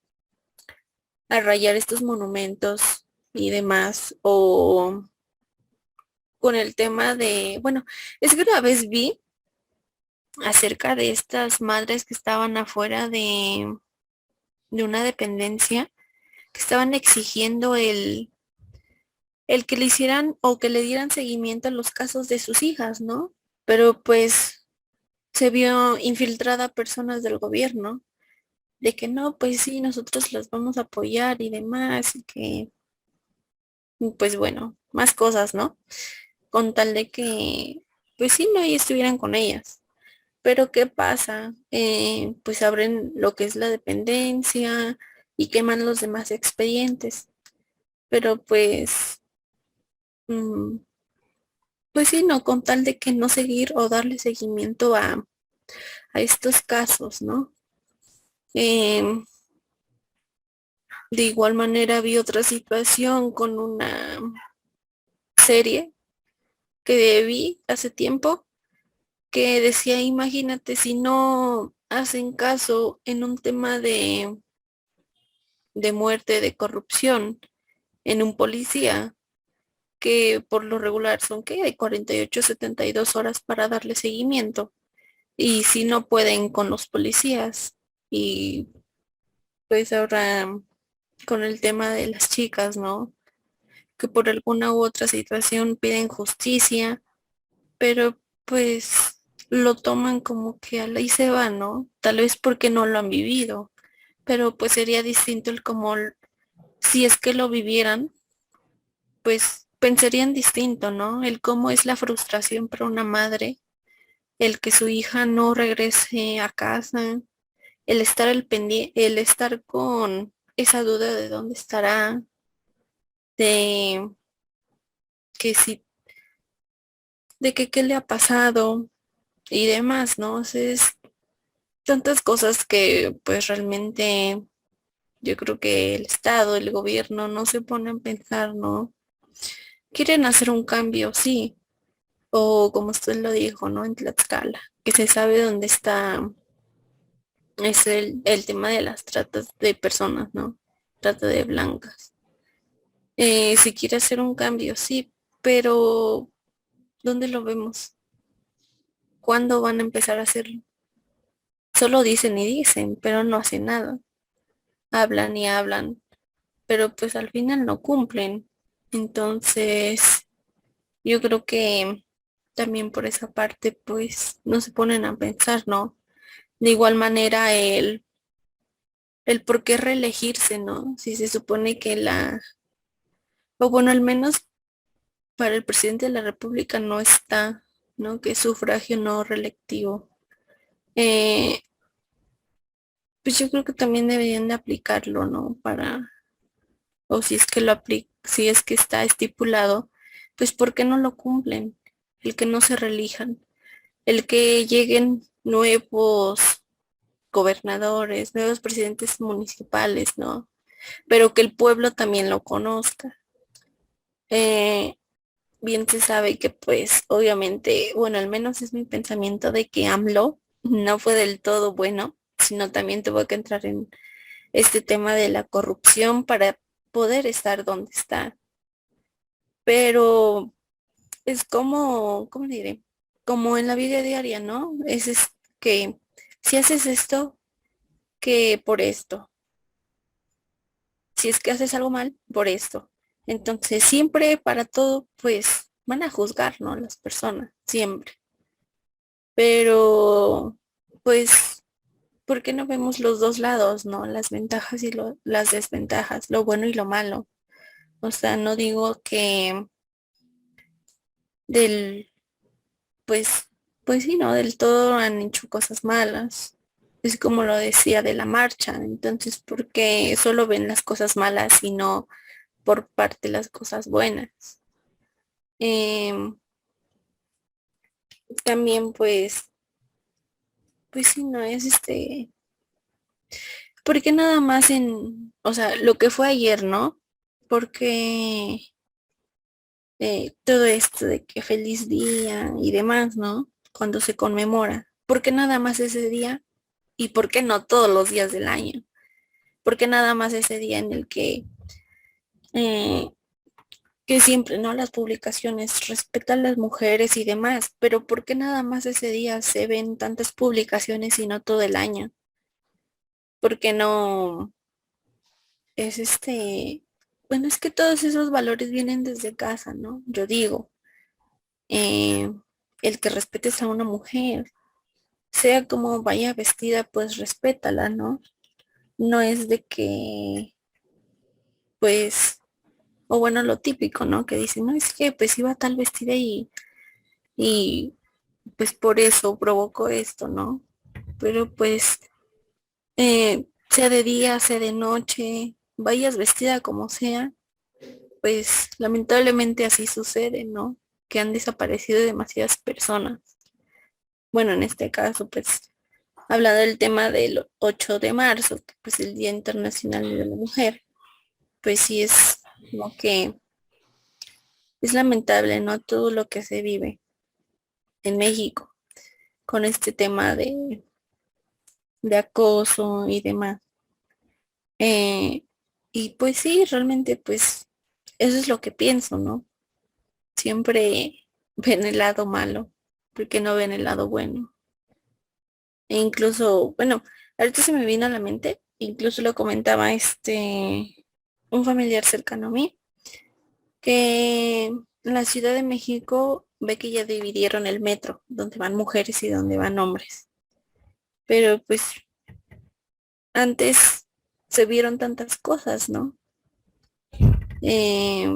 rayar estos monumentos y demás, o con el tema de, bueno, es que una vez vi acerca de estas madres que estaban afuera de una dependencia, que estaban exigiendo el que le hicieran o que le dieran seguimiento a los casos de sus hijas, ¿no? Pero pues se vio infiltrada personas del gobierno de que no, pues sí, nosotros las vamos a apoyar y demás, y que, pues bueno, más cosas, ¿no? Con tal de que, pues sí, no, y estuvieran con ellas. Pero ¿qué pasa? Pues abren lo que es la dependencia y queman los demás expedientes. Pero mm, pues sí, no, con tal de que no seguir o darle seguimiento a estos casos, ¿no? Em, de igual manera vi otra situación con una serie que vi hace tiempo que decía, imagínate si no hacen caso en un tema de muerte, de corrupción en un policía, que por lo regular son que hay 48, 72 horas para darle seguimiento. Y si no pueden con los policías, y pues ahora con el tema de las chicas, ¿no? Que por alguna u otra situación piden justicia, pero pues lo toman como que a la y se va, ¿no? Tal vez porque no lo han vivido, pero pues sería distinto el como si es que lo vivieran, pues pensarían distinto, ¿no? El cómo es la frustración para una madre, el que su hija no regrese a casa, el estar al pendiente, el estar con esa duda de dónde estará, de que si, de que qué le ha pasado y demás, ¿no? O sea, es tantas cosas que pues realmente yo creo que el Estado, el gobierno no se pone a pensar, ¿no? Quieren hacer un cambio, sí, o como usted lo dijo, ¿no? En Tlaxcala, que se sabe dónde está, es el tema de las tratas de personas, ¿no? Trata de blancas. Si quiere hacer un cambio, sí, pero ¿dónde lo vemos? ¿Cuándo van a empezar a hacerlo? Solo dicen y dicen, pero no hacen nada. Hablan y hablan, pero pues al final no cumplen. Entonces, yo creo que también por esa parte, pues no se ponen a pensar, ¿no? De igual manera, el por qué reelegirse, ¿no? Si se supone que o bueno, al menos para el presidente de la República no está, ¿no? Que es sufragio no reelectivo. Eh, pues yo creo que también deberían de aplicarlo, ¿no? O si es que si es que está estipulado, pues ¿por qué no lo cumplen? El que no se reelijan, el que lleguen nuevos gobernadores, nuevos presidentes municipales, ¿no? Pero que el pueblo también lo conozca. Eh, Bien se sabe que pues obviamente, bueno, al menos es mi pensamiento de que AMLO no fue del todo bueno, sino también tuvo que entrar en este tema de la corrupción para poder estar donde está. Pero es como, ¿cómo diré? Como en la vida diaria, ¿no? Es que si haces esto, que por esto. Si es que haces algo mal, por esto. Entonces, siempre para todo, pues van a juzgar, ¿no? Las personas, siempre. Pero, pues, ¿por qué no vemos los dos lados, ¿no? Las ventajas y las desventajas, lo bueno y lo malo. O sea, no digo que del, pues, pues sí, ¿no? Del todo han hecho cosas malas. Es como lo decía de la marcha. Entonces, ¿por qué solo ven las cosas malas y no por parte las cosas buenas? Em, También, pues sí, no es porque nada más o sea, lo que fue ayer, ¿no? Porque todo esto de que feliz día y demás, ¿no? Cuando se conmemora. ¿Por qué nada más ese día? ¿Y por qué no todos los días del año? ¿Por qué nada más ese día en el eh, que siempre, ¿no? Las publicaciones respetan a las mujeres y demás, pero ¿por qué nada más ese día se ven tantas publicaciones y no todo el año? ¿Por qué no es bueno, es que todos esos valores vienen desde casa, ¿no? Yo digo, eh, el que respetes a una mujer, sea como vaya vestida, pues respétala, ¿no? No es de que, pues, o bueno, lo típico, ¿no? Que dicen, no, es que pues iba tal vestida y pues por eso provocó esto, ¿no? Pero pues, sea de día, sea de noche, vayas vestida como sea, pues lamentablemente así sucede, ¿no? Que han desaparecido demasiadas personas. Bueno, en este caso, pues, hablando del tema del 8 de marzo, que pues el Día Internacional de la Mujer, pues sí es como que es lamentable, ¿no? Todo lo que se vive en México con este tema de acoso y demás. Eh, y pues sí, realmente, pues, eso es lo que pienso, ¿no? Siempre ven el lado malo, porque no ven el lado bueno. E incluso, bueno, ahorita se me vino a la mente, incluso lo comentaba un familiar cercano a mí, que en la Ciudad de México ve que ya dividieron el metro, donde van mujeres y donde van hombres. Pero pues antes se vieron tantas cosas, ¿no? Eh,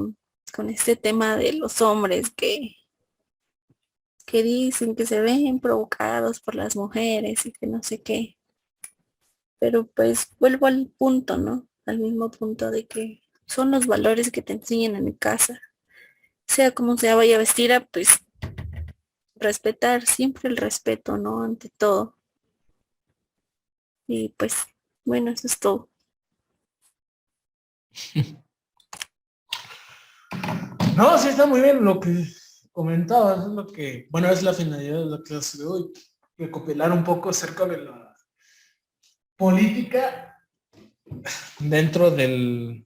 con este tema de los hombres que dicen que se ven provocados por las mujeres y que no sé qué. Pero pues vuelvo al punto, ¿no? Al mismo punto de que son los valores que te enseñan en casa. Sea como sea vaya vestida, pues respetar, siempre el respeto, ¿no? Ante todo. Y pues, bueno, eso es todo. No, sí está muy bien lo que comentabas, es lo que, bueno, es la finalidad de la clase de hoy, recopilar un poco acerca de la política dentro de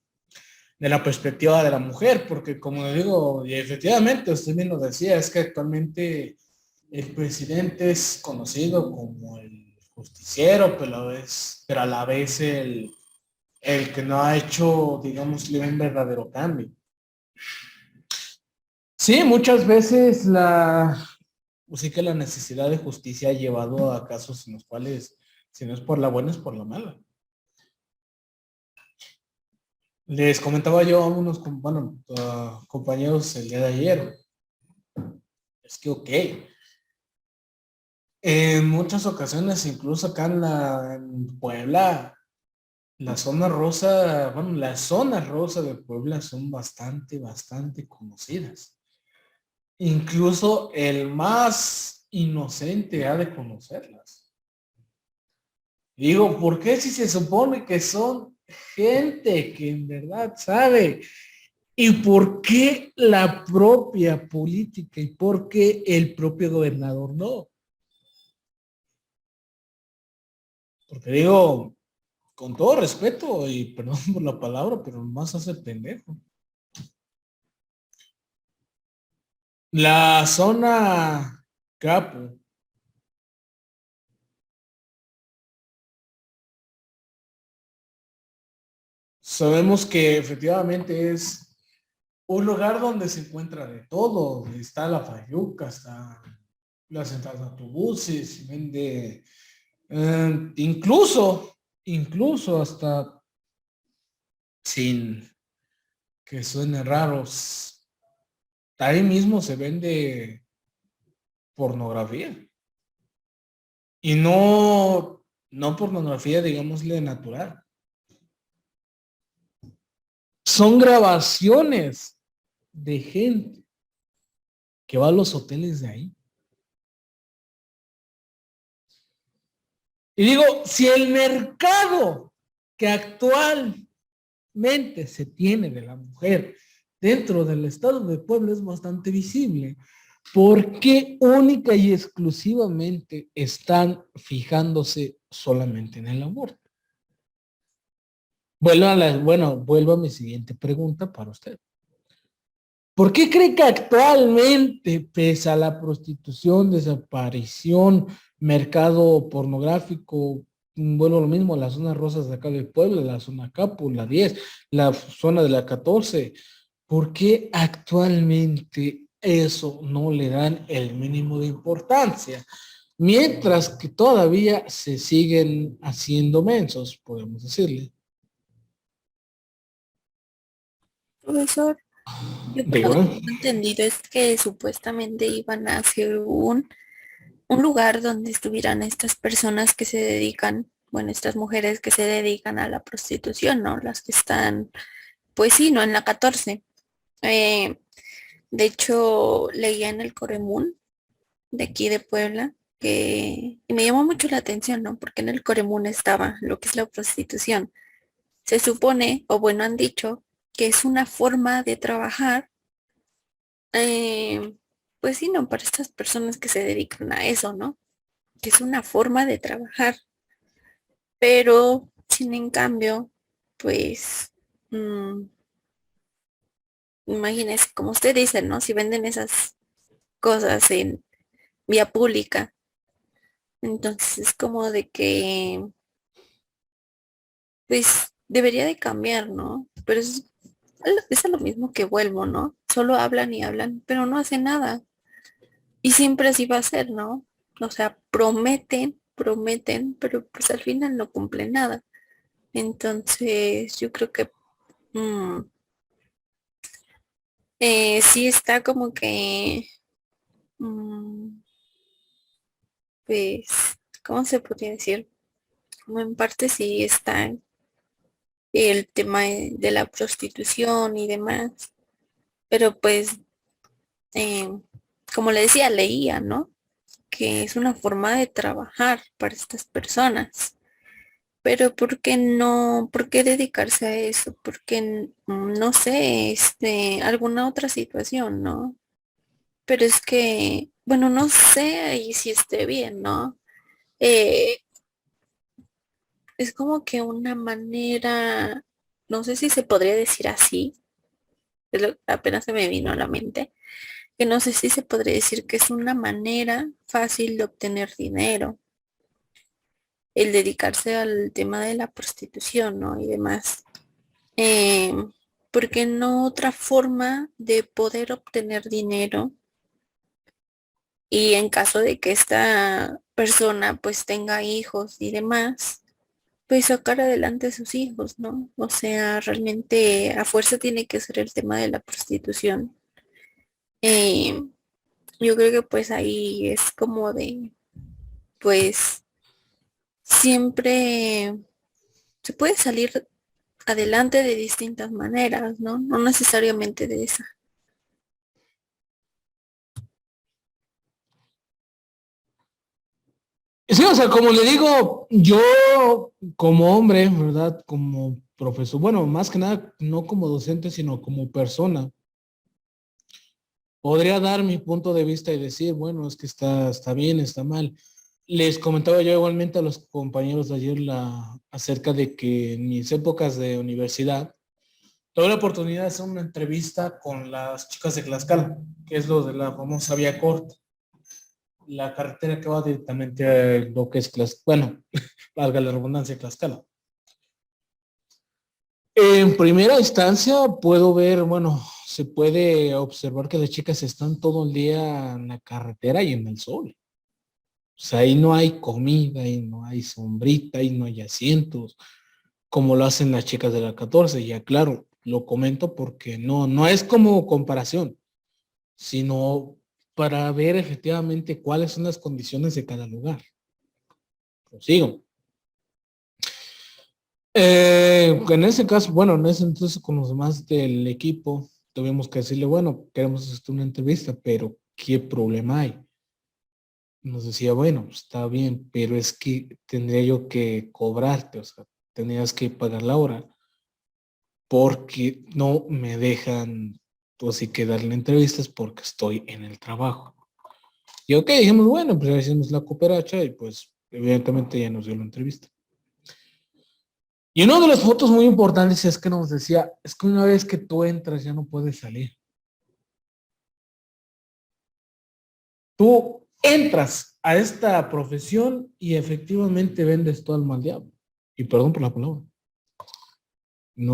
la perspectiva de la mujer, porque como digo, y efectivamente usted bien lo decía, es que actualmente el presidente es conocido como el justiciero, pero a la vez el que no ha hecho, digamos, un verdadero cambio. Sí, muchas veces pues sí que la necesidad de justicia ha llevado a casos en los cuales, si no es por la buena, es por la mala. Les comentaba yo a unos, bueno, compañeros el día de ayer, es que ok, en muchas ocasiones, incluso acá en Puebla, La zona rosa, bueno, las zonas rosa de Puebla son bastante conocidas. Incluso el más inocente ha de conocerlas. Digo, ¿por qué si se supone que son gente que en verdad sabe? ¿Y por qué la propia política y por qué el propio gobernador no? Porque digo, con todo respeto y perdón por la palabra, pero más hace pendejo. La zona Capo, sabemos que efectivamente es un lugar donde se encuentra de todo. Está la Fayuca, está la central de autobuses, vende, incluso hasta sin que suene raros, ahí mismo se vende pornografía. Y no pornografía, digámosle, natural. Son grabaciones de gente que va a los hoteles de ahí. Y digo, si el mercado que actualmente se tiene de la mujer dentro del estado de Puebla es bastante visible, ¿por qué única y exclusivamente están fijándose solamente en el aborto? Vuelvo a mi siguiente pregunta para usted. ¿Por qué cree que actualmente, pese a la prostitución, desaparición, mercado pornográfico, bueno, lo mismo, las zonas rosas de acá de Puebla, la zona Capo, la 10, la zona de la 14, ¿por qué actualmente eso no le dan el mínimo de importancia? Mientras que todavía se siguen haciendo mensos, podemos decirle. Profesor, yo por lo que Dígame. tengo entendido es que supuestamente iban a hacer un lugar donde estuvieran estas personas que se dedican, bueno, estas mujeres que se dedican a la prostitución, ¿no? Las que están, pues sí, ¿no? En la 14. Eh, de hecho, leía en el Coremún de aquí de Puebla y me llamó mucho la atención, ¿no? Porque en el Coremún estaba lo que es la prostitución. Se supone, o bueno, han dicho, que es una forma de trabajar, eh, pues sí, ¿no? Para estas personas que se dedican a eso, ¿no? Que es una forma de trabajar, pero sin en cambio, pues, mm, imagínese, como usted dice, ¿no? Si venden esas cosas en vía pública, entonces es como de que, pues, debería de cambiar, ¿no? Pero es a lo mismo que vuelvo, ¿no? Solo hablan y hablan, pero no hacen nada. Y siempre así va a ser, ¿no? O sea, prometen, pero pues al final no cumplen nada. Entonces, yo creo que mm, sí está como que, mm, pues, ¿cómo se podría decir? Como en parte sí está el tema de la prostitución y demás, pero pues, eh, como le decía, leía, ¿no? Que es una forma de trabajar para estas personas. Pero ¿por qué no? ¿Por qué dedicarse a eso? Porque, no sé, alguna otra situación, ¿no? Pero es que, bueno, no sé ahí si esté bien, ¿no? Eh, es como que una manera, no sé si se podría decir así, apenas se me vino a la mente, que no sé si se podría decir que es una manera fácil de obtener dinero, el dedicarse al tema de la prostitución, ¿no? Y demás. Eh, porque no otra forma de poder obtener dinero y en caso de que esta persona pues tenga hijos y demás, pues sacar adelante a sus hijos, ¿no? O sea, realmente a fuerza tiene que ser el tema de la prostitución. Eh, yo creo que pues ahí es como de, pues siempre, se puede salir adelante de distintas maneras, ¿no? No necesariamente de esa. Sí, o sea, como le digo, yo como hombre, ¿verdad? Como profesor, bueno, más que nada, no como docente, sino como persona, podría dar mi punto de vista y decir, bueno, es que está bien, está mal. Les comentaba yo igualmente a los compañeros de ayer acerca de que en mis épocas de universidad tuve la oportunidad de hacer una entrevista con las chicas de Tlaxcala, que es lo de la famosa vía corta, la carretera que va directamente a lo que es Tlaxcala, bueno, valga la redundancia, Tlaxcala. En primera instancia puedo ver, bueno, se puede observar que las chicas están todo el día en la carretera y en el sol. O sea, ahí no hay comida, ahí no hay sombrita, ahí no hay asientos, como lo hacen las chicas de la 14. Ya claro, lo comento porque no es como comparación, sino para ver efectivamente cuáles son las condiciones de cada lugar. Prosigo. En ese caso, bueno, en ese entonces con los demás del equipo, tuvimos que decirle, bueno, queremos hacer una entrevista, pero ¿qué problema hay? Nos decía, bueno, está bien, pero es que tendría yo que cobrarte, o sea, tenías que pagar la hora porque no me dejan, pues sí que darle entrevistas porque estoy en el trabajo. Y ok, dijimos, bueno, pues ya hicimos la cooperacha y pues evidentemente ya nos dio la entrevista. Y una de las fotos muy importantes es que nos decía, es que una vez que tú entras ya no puedes salir. Tú entras a esta profesión y efectivamente vendes todo el mal diablo. Y perdón por la palabra.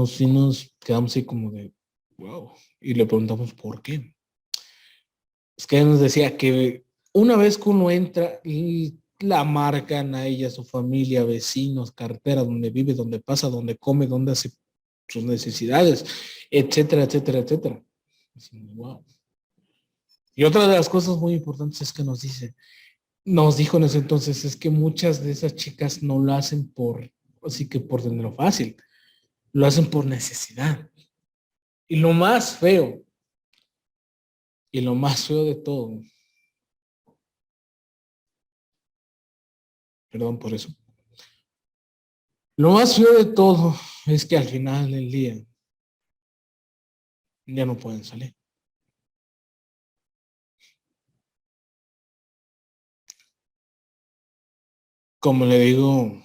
Sí nos quedamos así como de, wow. Y le preguntamos por qué. Es que ella nos decía que una vez que uno entra, y la marcan a ella, su familia, vecinos, cartera, donde vive, donde pasa, donde come, donde hace sus necesidades, etcétera, etcétera, etcétera. Wow. Y otra de las cosas muy importantes es que nos dijo en ese entonces, es que muchas de esas chicas no lo hacen así que por dinero fácil, lo hacen por necesidad. Y lo más feo, y lo más feo de todo, perdón por eso, lo más feo de todo es que al final del día ya no pueden salir. Como le digo,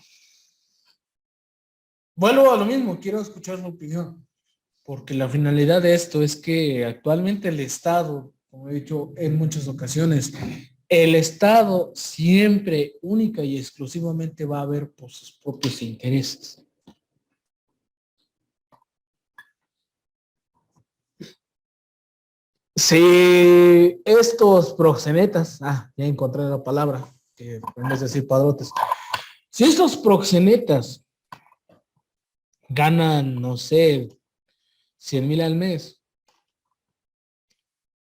vuelvo a lo mismo, quiero escuchar su opinión, porque la finalidad de esto es que actualmente el Estado, como he dicho en muchas ocasiones, el Estado siempre, única y exclusivamente va a ver por sus propios intereses. Si estos proxenetas, ya encontré la palabra, que en vez de decir padrotes, si estos proxenetas ganan, no sé, 100,000 al mes,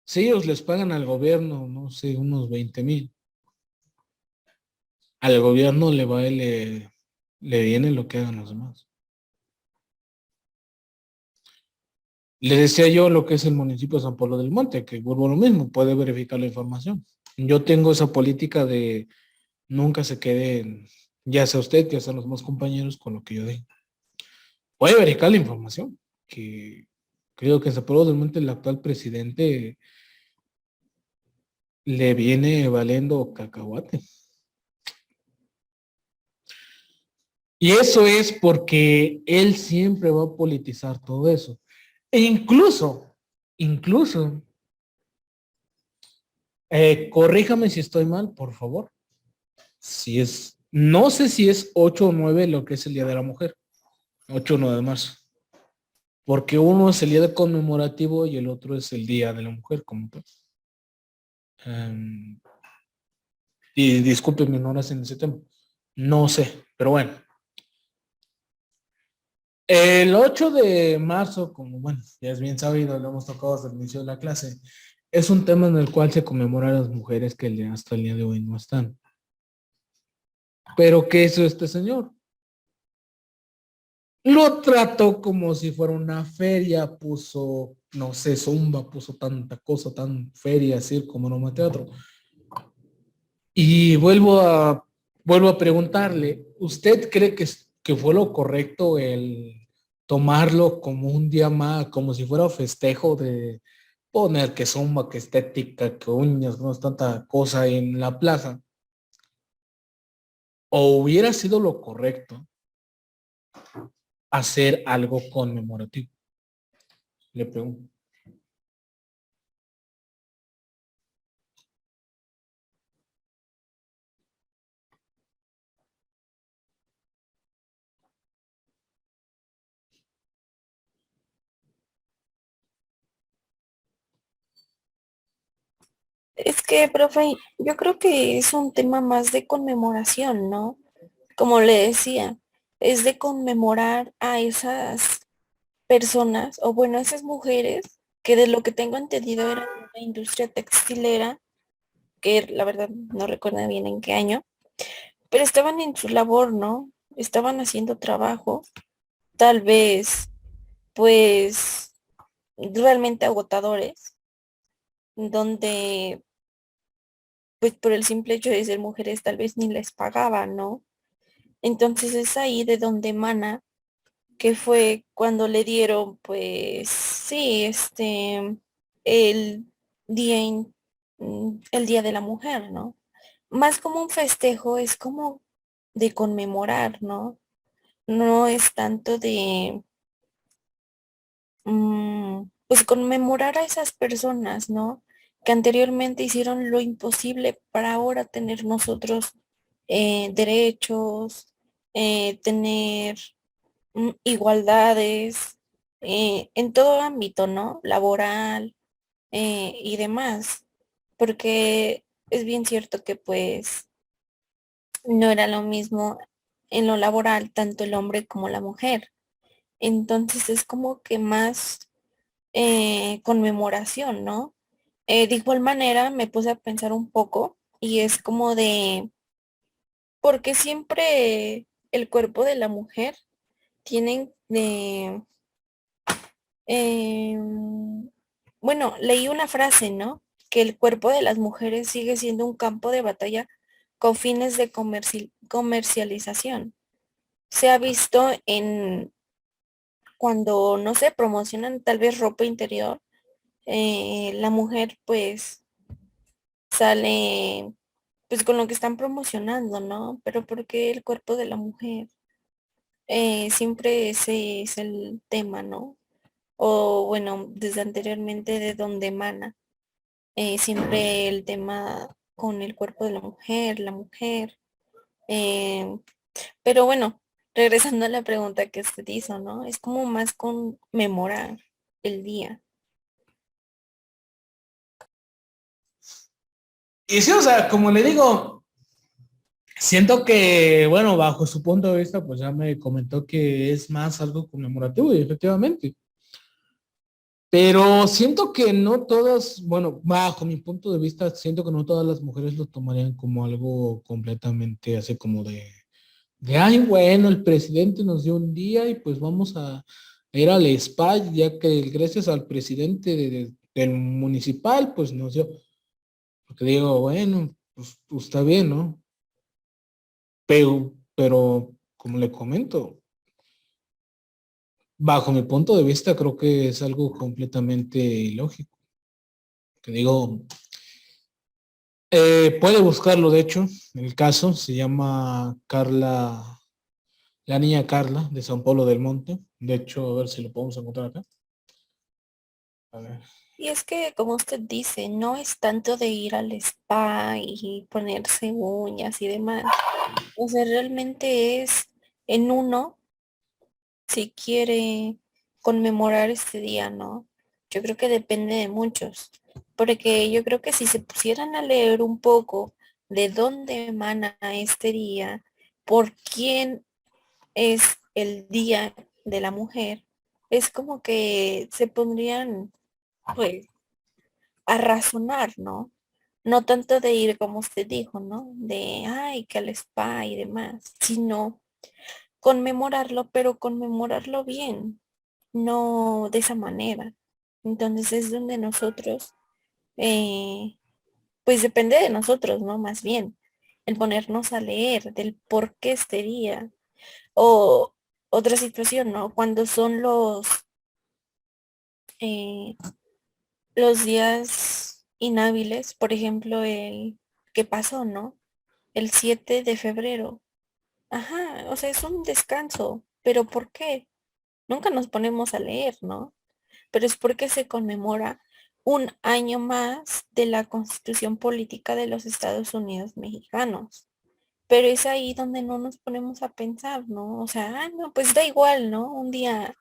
si ellos les pagan al gobierno, no sé, unos 20,000, al gobierno le viene lo que hagan los demás. Le decía yo lo que es el municipio de San Pablo del Monte, que vuelvo a lo mismo, puede verificar la información. Yo tengo esa política de nunca se queden, ya sea usted, ya sean los demás compañeros, con lo que yo digo. Puede verificar la información, que creo que en San Pablo del Monte el actual presidente le viene valiendo cacahuate. Y eso es porque él siempre va a politizar todo eso. E incluso, corríjame si estoy mal, por favor. Si es, no sé si es 8 o 9 lo que es el Día de la Mujer, 8 o 9 de marzo, porque uno es el día de conmemorativo y el otro es el Día de la Mujer, como tal. Um, y disculpen mi ignorancia en ese tema. No sé, pero bueno. El 8 de marzo, como bueno, ya es bien sabido, lo hemos tocado desde el inicio de la clase, es un tema en el cual se conmemora a las mujeres que hasta el día de hoy no están. Pero ¿qué hizo este señor? Lo trató como si fuera una feria, puso, no sé, zumba, puso tanta cosa, tan feria, circo, maroma, teatro. Y vuelvo a preguntarle, ¿usted cree que fue lo correcto el tomarlo como un día más, como si fuera festejo de poner que zumba, que estética, que uñas, no es tanta cosa en la plaza? ¿O hubiera sido lo correcto hacer algo conmemorativo? Le pregunto. Es que, profe, yo creo que es un tema más de conmemoración, ¿no? Como le decía, es de conmemorar a esas personas, o bueno, esas mujeres que de lo que tengo entendido eran una industria textilera, que la verdad no recuerdo bien en qué año, pero estaban en su labor, ¿no? Estaban haciendo trabajo, tal vez, pues, realmente agotadores, donde, pues, por el simple hecho de ser mujeres, tal vez ni les pagaban, ¿no? Entonces es ahí de donde emana, que fue cuando le dieron, pues, sí, el el Día de la Mujer, ¿no? Más como un festejo, es como de conmemorar, ¿no? No es tanto de, pues, conmemorar a esas personas, ¿no? Que anteriormente hicieron lo imposible para ahora tener nosotros derechos, tener igualdades en todo ámbito, ¿no? Laboral y demás. Porque es bien cierto que pues no era lo mismo en lo laboral, tanto el hombre como la mujer. Entonces es como que más conmemoración, ¿no? De igual manera me puse a pensar un poco y es como de, ¿por qué siempre el cuerpo de la mujer tienen de, bueno, leí una frase, ¿no? Que el cuerpo de las mujeres sigue siendo un campo de batalla con fines de comercialización. Se ha visto en cuando, no sé, promocionan tal vez ropa interior, la mujer pues sale pues con lo que están promocionando, ¿no? Pero porque el cuerpo de la mujer, siempre ese es el tema, ¿no? O bueno, desde anteriormente de donde emana, siempre el tema con el cuerpo de la mujer. eh, pero bueno, regresando a la pregunta que usted hizo, ¿no? Es como más conmemorar el día. Y sí, o sea, como le digo, siento que, bueno, bajo su punto de vista, pues ya me comentó que es más algo conmemorativo y efectivamente. Pero siento que no todas, bueno, bajo mi punto de vista, siento que no todas las mujeres lo tomarían como algo completamente así como ay, bueno, el presidente nos dio un día y pues vamos a ir al spa, ya que gracias al presidente del municipal, pues nos dio, porque digo, bueno, pues está bien, ¿no? Pero, como le comento, bajo mi punto de vista, creo que es algo completamente ilógico. Que digo, puede buscarlo, de hecho, el caso se llama Carla, la niña Carla de San Pablo del Monte. De hecho, a ver si lo podemos encontrar acá. A ver. Y es que, como usted dice, no es tanto de ir al spa y ponerse uñas y demás. O sea, realmente es en uno si quiere conmemorar este día, ¿no? Yo creo que depende de muchos, porque yo creo que si se pusieran a leer un poco de dónde emana este día, por quién es el Día de la Mujer, es como que se pondrían, pues, a razonar, ¿no? No tanto de ir como usted dijo, ¿no? De, ay, que al spa y demás, sino conmemorarlo, pero conmemorarlo bien, no de esa manera. Entonces es donde nosotros, eh, pues depende de nosotros, ¿no? Más bien, el ponernos a leer del por qué este día. O otra situación, ¿no? Cuando son eh, los días inhábiles, por ejemplo, el que pasó, ¿no? El 7 de febrero. Ajá, o sea, es un descanso, pero ¿por qué? Nunca nos ponemos a leer, ¿no? Pero es porque se conmemora un año más de la Constitución Política de los Estados Unidos Mexicanos. Pero es ahí donde no nos ponemos a pensar, ¿no? O sea, no, pues da igual, ¿no? Un día,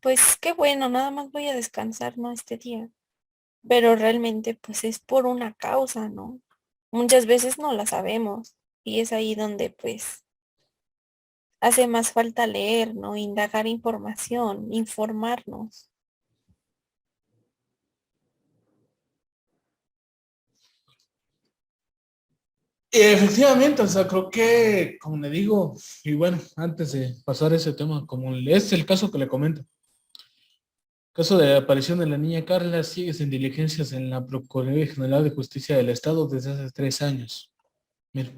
pues qué bueno, nada más voy a descansar, ¿no? Este día. Pero realmente, pues es por una causa, ¿no? Muchas veces no la sabemos y es ahí donde, pues, hace más falta leer, ¿no? Indagar información, informarnos. Y efectivamente, o sea, creo que, como le digo, y bueno, antes de pasar ese tema, como es el caso que le comento, caso de aparición de la niña Carla sigue sin diligencias en la Procuraduría General de Justicia del Estado desde hace 3 años. Mira,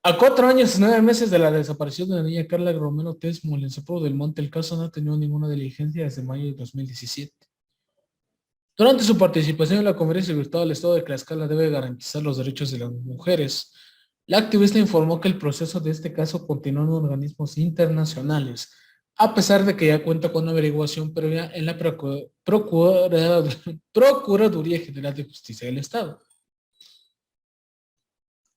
a 4 años y 9 meses de la desaparición de la niña Carla Romero Tesmo, en el Cerro del Monte, el caso no ha tenido ninguna diligencia desde mayo de 2017. Durante su participación en la conferencia virtual, el Estado de Tlaxcala debe garantizar los derechos de las mujeres. La activista informó que el proceso de este caso continúa en organismos internacionales, a pesar de que ya cuenta con una averiguación previa en la Procuraduría General de Justicia del Estado.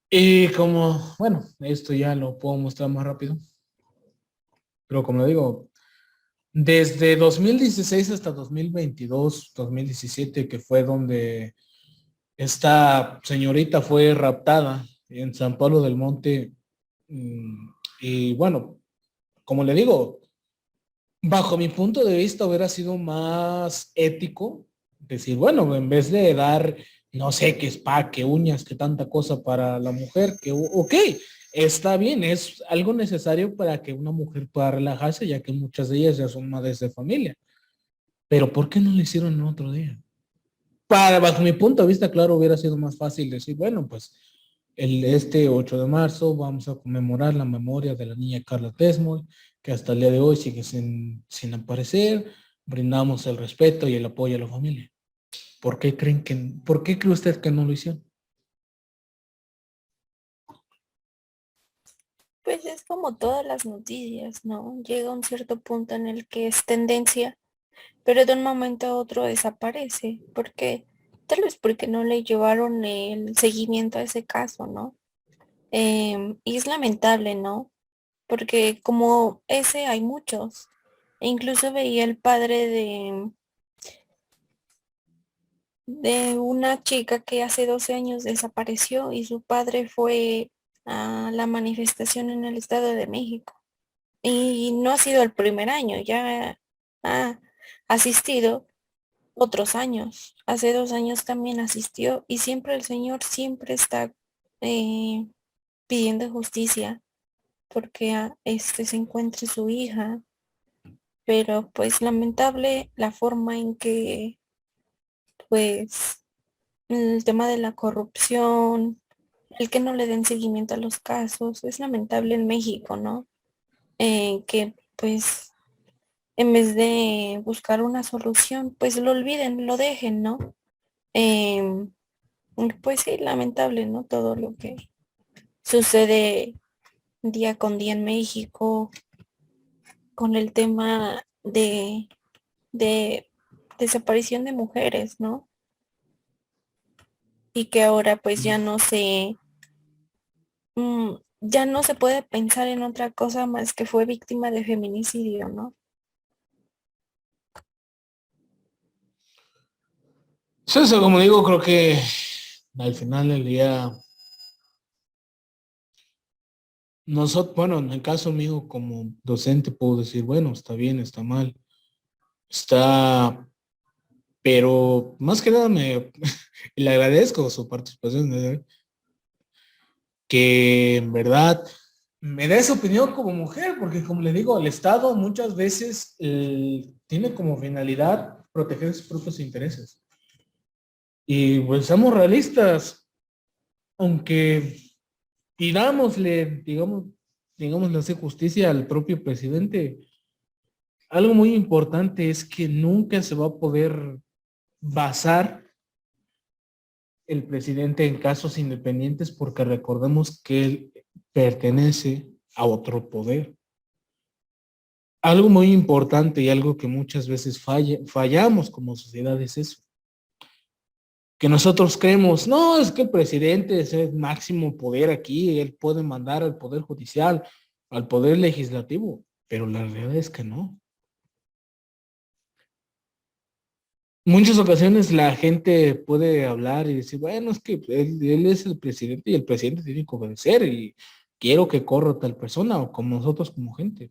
Y como, bueno, esto ya lo puedo mostrar más rápido, pero como le digo, desde 2016 hasta 2022, 2017, que fue donde esta señorita fue raptada en San Pablo del Monte. Y bueno, como le digo, bajo mi punto de vista hubiera sido más ético decir, bueno, en vez de dar, no sé, qué spa, qué uñas, qué tanta cosa para la mujer, que ok, está bien, es algo necesario para que una mujer pueda relajarse, ya que muchas de ellas ya son madres de familia. Pero ¿por qué no lo hicieron en otro día? Bajo mi punto de vista, claro, hubiera sido más fácil decir, bueno, pues este 8 de marzo vamos a conmemorar la memoria de la niña Carla Tesmol, que hasta el día de hoy sigue sin aparecer, brindamos el respeto y el apoyo a la familia. ¿Por qué cree usted que no lo hicieron? Pues es como todas las noticias, ¿no? Llega un cierto punto en el que es tendencia, pero de un momento a otro desaparece. ¿Por qué? Tal vez porque no le llevaron el seguimiento a ese caso, ¿no? Y es lamentable, ¿no? Porque como ese hay muchos. E incluso veía el padre de una chica que hace 12 años desapareció y su padre fue a la manifestación en el Estado de México. Y no ha sido el primer año, ya ha asistido otros años. Hace 2 años también asistió y siempre el señor siempre está eh, pidiendo justicia porque se encuentre su hija, pero pues lamentable la forma en que pues el tema de la corrupción, el que no le den seguimiento a los casos, es lamentable en México, ¿no? Que pues en vez de buscar una solución, pues lo olviden, lo dejen, ¿no? Em, pues sí, lamentable, ¿no? Todo lo que sucede día con día en México con el tema de desaparición de mujeres, ¿no? Y que ahora pues ya no se puede pensar en otra cosa más que fue víctima de feminicidio, ¿no? Sí, eso, como digo, creo que al final del día, nosotros, bueno, en el caso mío como docente puedo decir, bueno, está bien, está mal, está, pero más que nada le agradezco su participación, ¿no? Que en verdad me da esa opinión como mujer, porque como le digo, el Estado muchas veces tiene como finalidad proteger sus propios intereses. Y pues seamos realistas, aunque digámosle así justicia al propio presidente, algo muy importante es que nunca se va a poder basar el presidente en casos independientes porque recordemos que él pertenece a otro poder. Algo muy importante y algo que muchas veces fallamos como sociedad es eso. Que nosotros creemos, no, es que el presidente es el máximo poder aquí, él puede mandar al poder judicial, al poder legislativo, pero la realidad es que no. Muchas ocasiones la gente puede hablar y decir, bueno, es que él es el presidente y el presidente tiene que obedecer y quiero que corra tal persona o como nosotros como gente.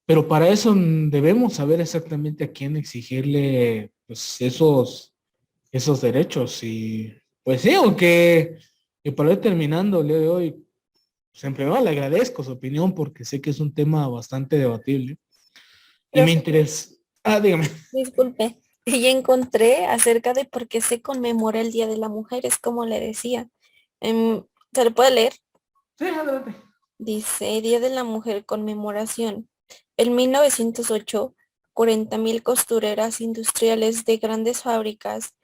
Pero para eso debemos saber exactamente a quién exigirle pues, esos derechos. Y pues sí, aunque y para ir terminando el día de hoy, pues en primer lugar le agradezco su opinión porque sé que es un tema bastante debatible y me Profe, interesa. Ah, dígame. disculpe, ya encontré acerca de por qué se conmemora el Día de la Mujer, es como le decía. ¿Se lo puede leer? Sí, adelante. Dice, Día de la Mujer, conmemoración. En 1908, 40.000 costureras industriales de grandes fábricas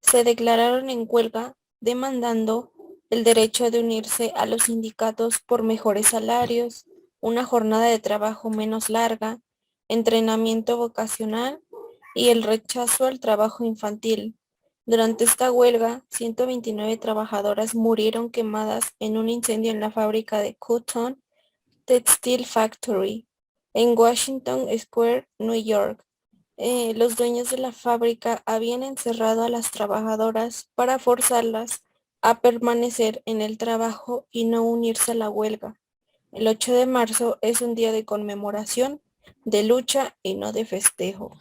se declararon en huelga demandando el derecho de unirse a los sindicatos por mejores salarios, una jornada de trabajo menos larga, entrenamiento vocacional y el rechazo al trabajo infantil. Durante esta huelga, 129 trabajadoras murieron quemadas en un incendio en la fábrica de Cotton Textile Factory en Washington Square, New York. Los dueños de la fábrica habían encerrado a las trabajadoras para forzarlas a permanecer en el trabajo y no unirse a la huelga. El 8 de marzo es un día de conmemoración, de lucha y no de festejo.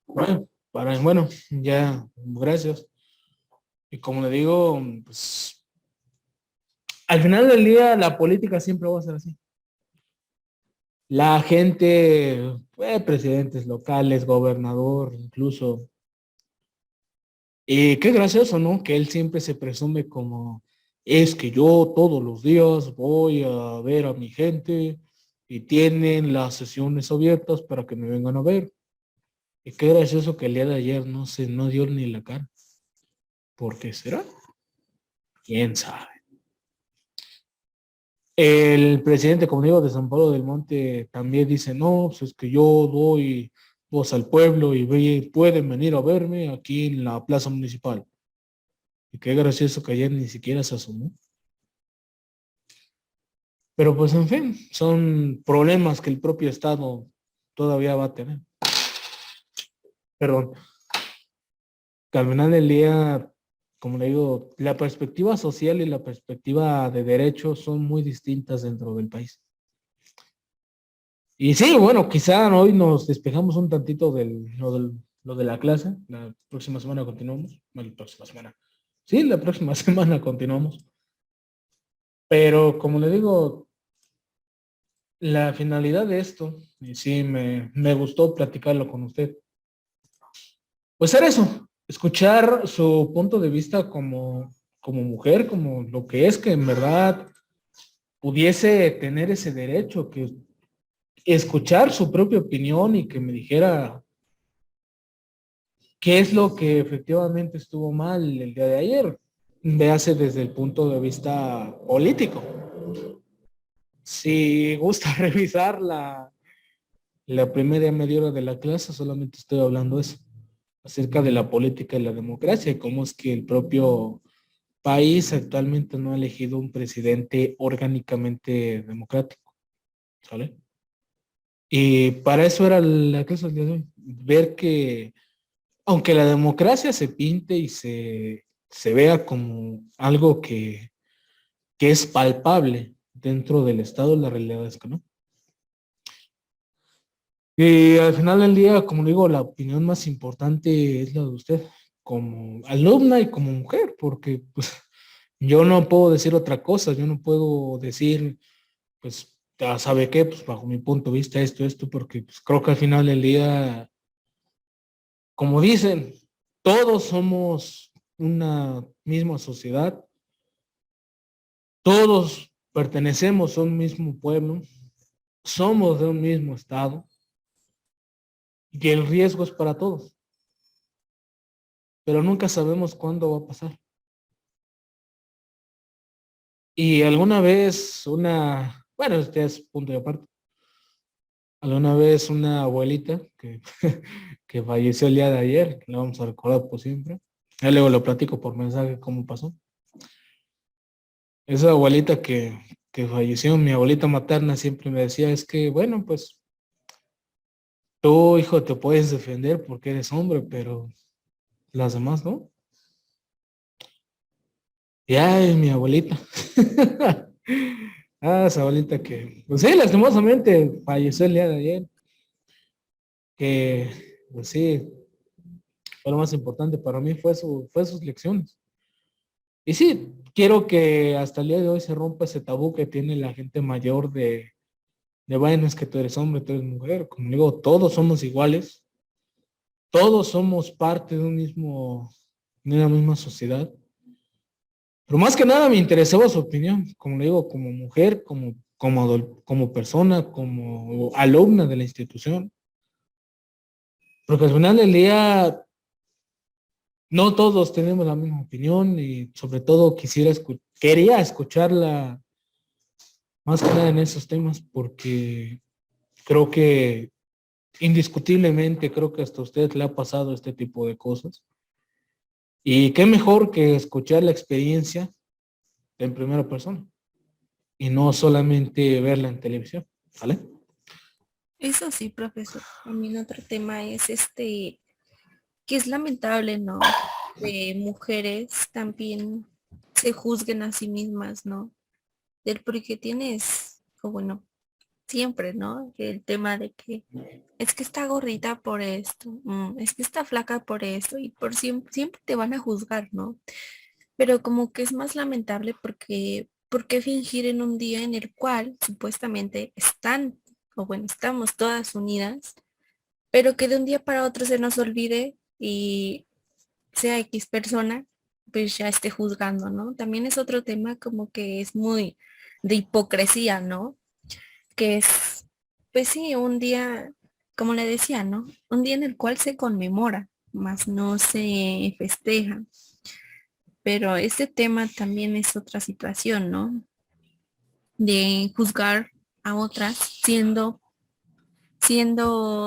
Bueno, ya, gracias. Y como le digo, pues al final del día la política siempre va a ser así. La gente, presidentes locales, gobernador, incluso. Y qué gracioso, ¿no? Que él siempre se presume como, es que yo todos los días voy a ver a mi gente y tienen las sesiones abiertas para que me vengan a ver. Y qué gracioso que el día de ayer no dio ni la cara. ¿Por qué será? ¿Quién sabe? El presidente, como digo, de San Pablo del Monte también dice, no, pues es que yo doy voz al pueblo y pueden venir a verme aquí en la plaza municipal. Y qué gracioso que ayer ni siquiera se asomó. Pero pues en fin, son problemas que el propio Estado todavía va a tener. Perdón, que al final del día, como le digo, la perspectiva social y la perspectiva de derechos son muy distintas dentro del país. Y sí, bueno, quizá hoy nos despejamos un tantito lo de la clase. La próxima semana continuamos. Bueno, la próxima semana. Sí, la próxima semana continuamos. Pero como le digo, la finalidad de esto, y sí, me gustó platicarlo con usted, pues era eso, escuchar su punto de vista como mujer, como lo que es que en verdad pudiese tener ese derecho, que escuchar su propia opinión y que me dijera qué es lo que efectivamente estuvo mal el día de ayer. Véase desde el punto de vista político. Si gusta revisar la primera media hora de la clase, solamente estoy hablando eso, acerca de la política y la democracia y cómo es que el propio país actualmente no ha elegido un presidente orgánicamente democrático, ¿sale? Y para eso era la clase del día de hoy, ver que aunque la democracia se pinte y se vea como algo que es palpable dentro del Estado, la realidad es que no. Y al final del día, como digo, la opinión más importante es la de usted. como alumna y como mujer, porque pues yo no puedo decir otra cosa, yo no puedo decir, pues, ya sabe qué, pues bajo mi punto de vista esto, porque pues, creo que al final del día, como dicen, todos somos una misma sociedad, todos pertenecemos a un mismo pueblo, somos de un mismo estado y el riesgo es para todos, pero nunca sabemos cuándo va a pasar. Y alguna vez bueno, este es punto de aparte, alguna vez una abuelita que falleció el día de ayer, que la vamos a recordar por siempre. Ya luego lo platico por mensaje cómo pasó. Esa abuelita que falleció, mi abuelita materna siempre me decía, es que, bueno, pues tú, hijo, te puedes defender porque eres hombre, pero las demás no. Y ay, mi abuelita. Esa abuelita que, pues sí, lastimosamente falleció el día de ayer. Que, pues sí, fue lo más importante para mí, fue sus lecciones. Y sí, quiero que hasta el día de hoy se rompa ese tabú que tiene la gente mayor bueno, es que tú eres hombre, tú eres mujer. Como digo, todos somos iguales, todos somos parte de una misma sociedad. Pero más que nada me interesaba su opinión, como le digo, como mujer, como persona, como alumna de la institución. Porque al final del día no todos tenemos la misma opinión y sobre todo quería escucharla más que nada en esos temas porque creo que indiscutiblemente creo que hasta a usted le ha pasado este tipo de cosas. Y qué mejor que escuchar la experiencia en primera persona y no solamente verla en televisión, ¿vale? Eso sí, profesor. También otro tema es que es lamentable, ¿no? De mujeres también se juzguen a sí mismas, ¿no? Del porque tienes, o bueno, siempre, ¿no? El tema de que es que está gordita por esto, es que está flaca por esto, y por siempre te van a juzgar, ¿no? Pero como que es más lamentable porque, ¿por qué fingir en un día en el cual supuestamente están, o bueno, estamos todas unidas, pero que de un día para otro se nos olvide y sea X persona, pues ya esté juzgando, ¿no? También es otro tema como que es muy de hipocresía, ¿no? Que es, pues sí, un día, como le decía, ¿no? Un día en el cual se conmemora, más no se festeja. Pero este tema también es otra situación, ¿no? De juzgar a otras siendo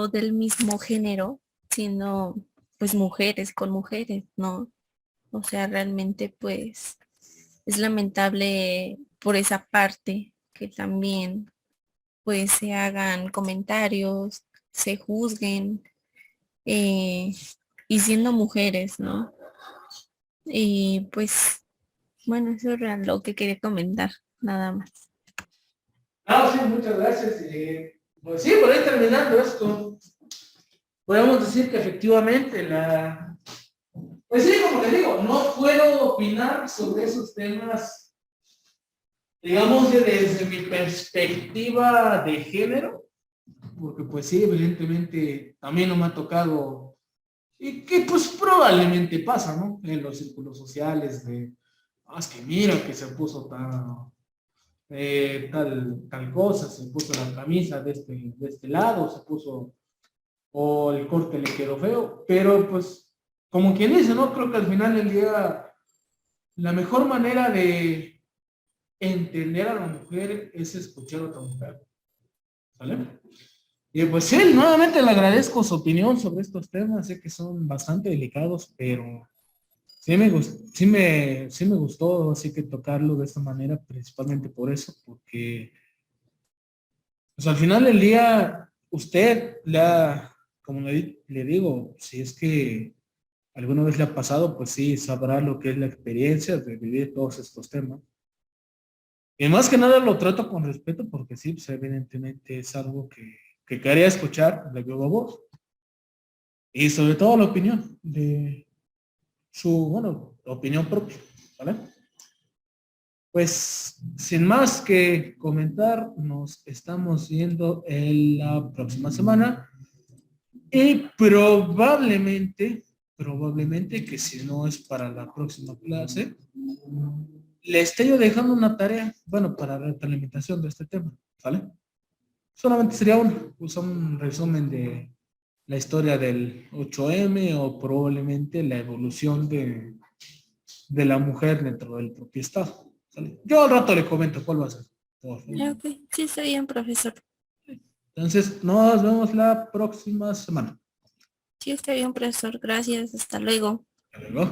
del mismo género, siendo pues mujeres con mujeres, ¿no? O sea, realmente pues es lamentable por esa parte que también pues se hagan comentarios, se juzguen eh, y siendo mujeres, ¿no? Y pues bueno, eso era lo que quería comentar, nada más. Ah, sí, muchas gracias. Pues sí, por ahí terminando esto, podemos decir que efectivamente pues sí, como le digo, no puedo opinar sobre esos temas, digamos, desde mi perspectiva de género, porque pues sí, evidentemente a mí no me ha tocado, y que pues probablemente pasa, ¿no? En los círculos sociales es que mira que se puso tal cosa, se puso la camisa de este lado, se puso, o el corte le quedó feo, pero pues, como quien dice, ¿no? Creo que al final del día, la mejor manera de entender a la mujer es escuchar a otra mujer, ¿vale? Y pues sí, nuevamente le agradezco su opinión sobre estos temas, sé que son bastante delicados, pero sí me gustó así que tocarlo de esta manera, principalmente por eso, porque pues al final del día, como le digo, si es que alguna vez le ha pasado, pues sí, sabrá lo que es la experiencia de vivir todos estos temas. Y más que nada lo trato con respeto porque sí, pues evidentemente es algo que quería escuchar de viva voz. Y sobre todo la opinión su opinión propia, ¿vale? Pues, sin más que comentar, nos estamos viendo en la próxima semana y probablemente que si no es para la próxima clase, le esté yo dejando una tarea, bueno, para retroalimentación de este tema, ¿vale? Solamente sería un resumen de la historia del 8M o probablemente la evolución de la mujer dentro del propio Estado, ¿sale? Yo al rato le comento cuál va a ser, por favor. Ok, sí, está bien, profesor. Entonces, nos vemos la próxima semana. Sí, está bien, profesor. Gracias. Hasta luego. Hasta luego.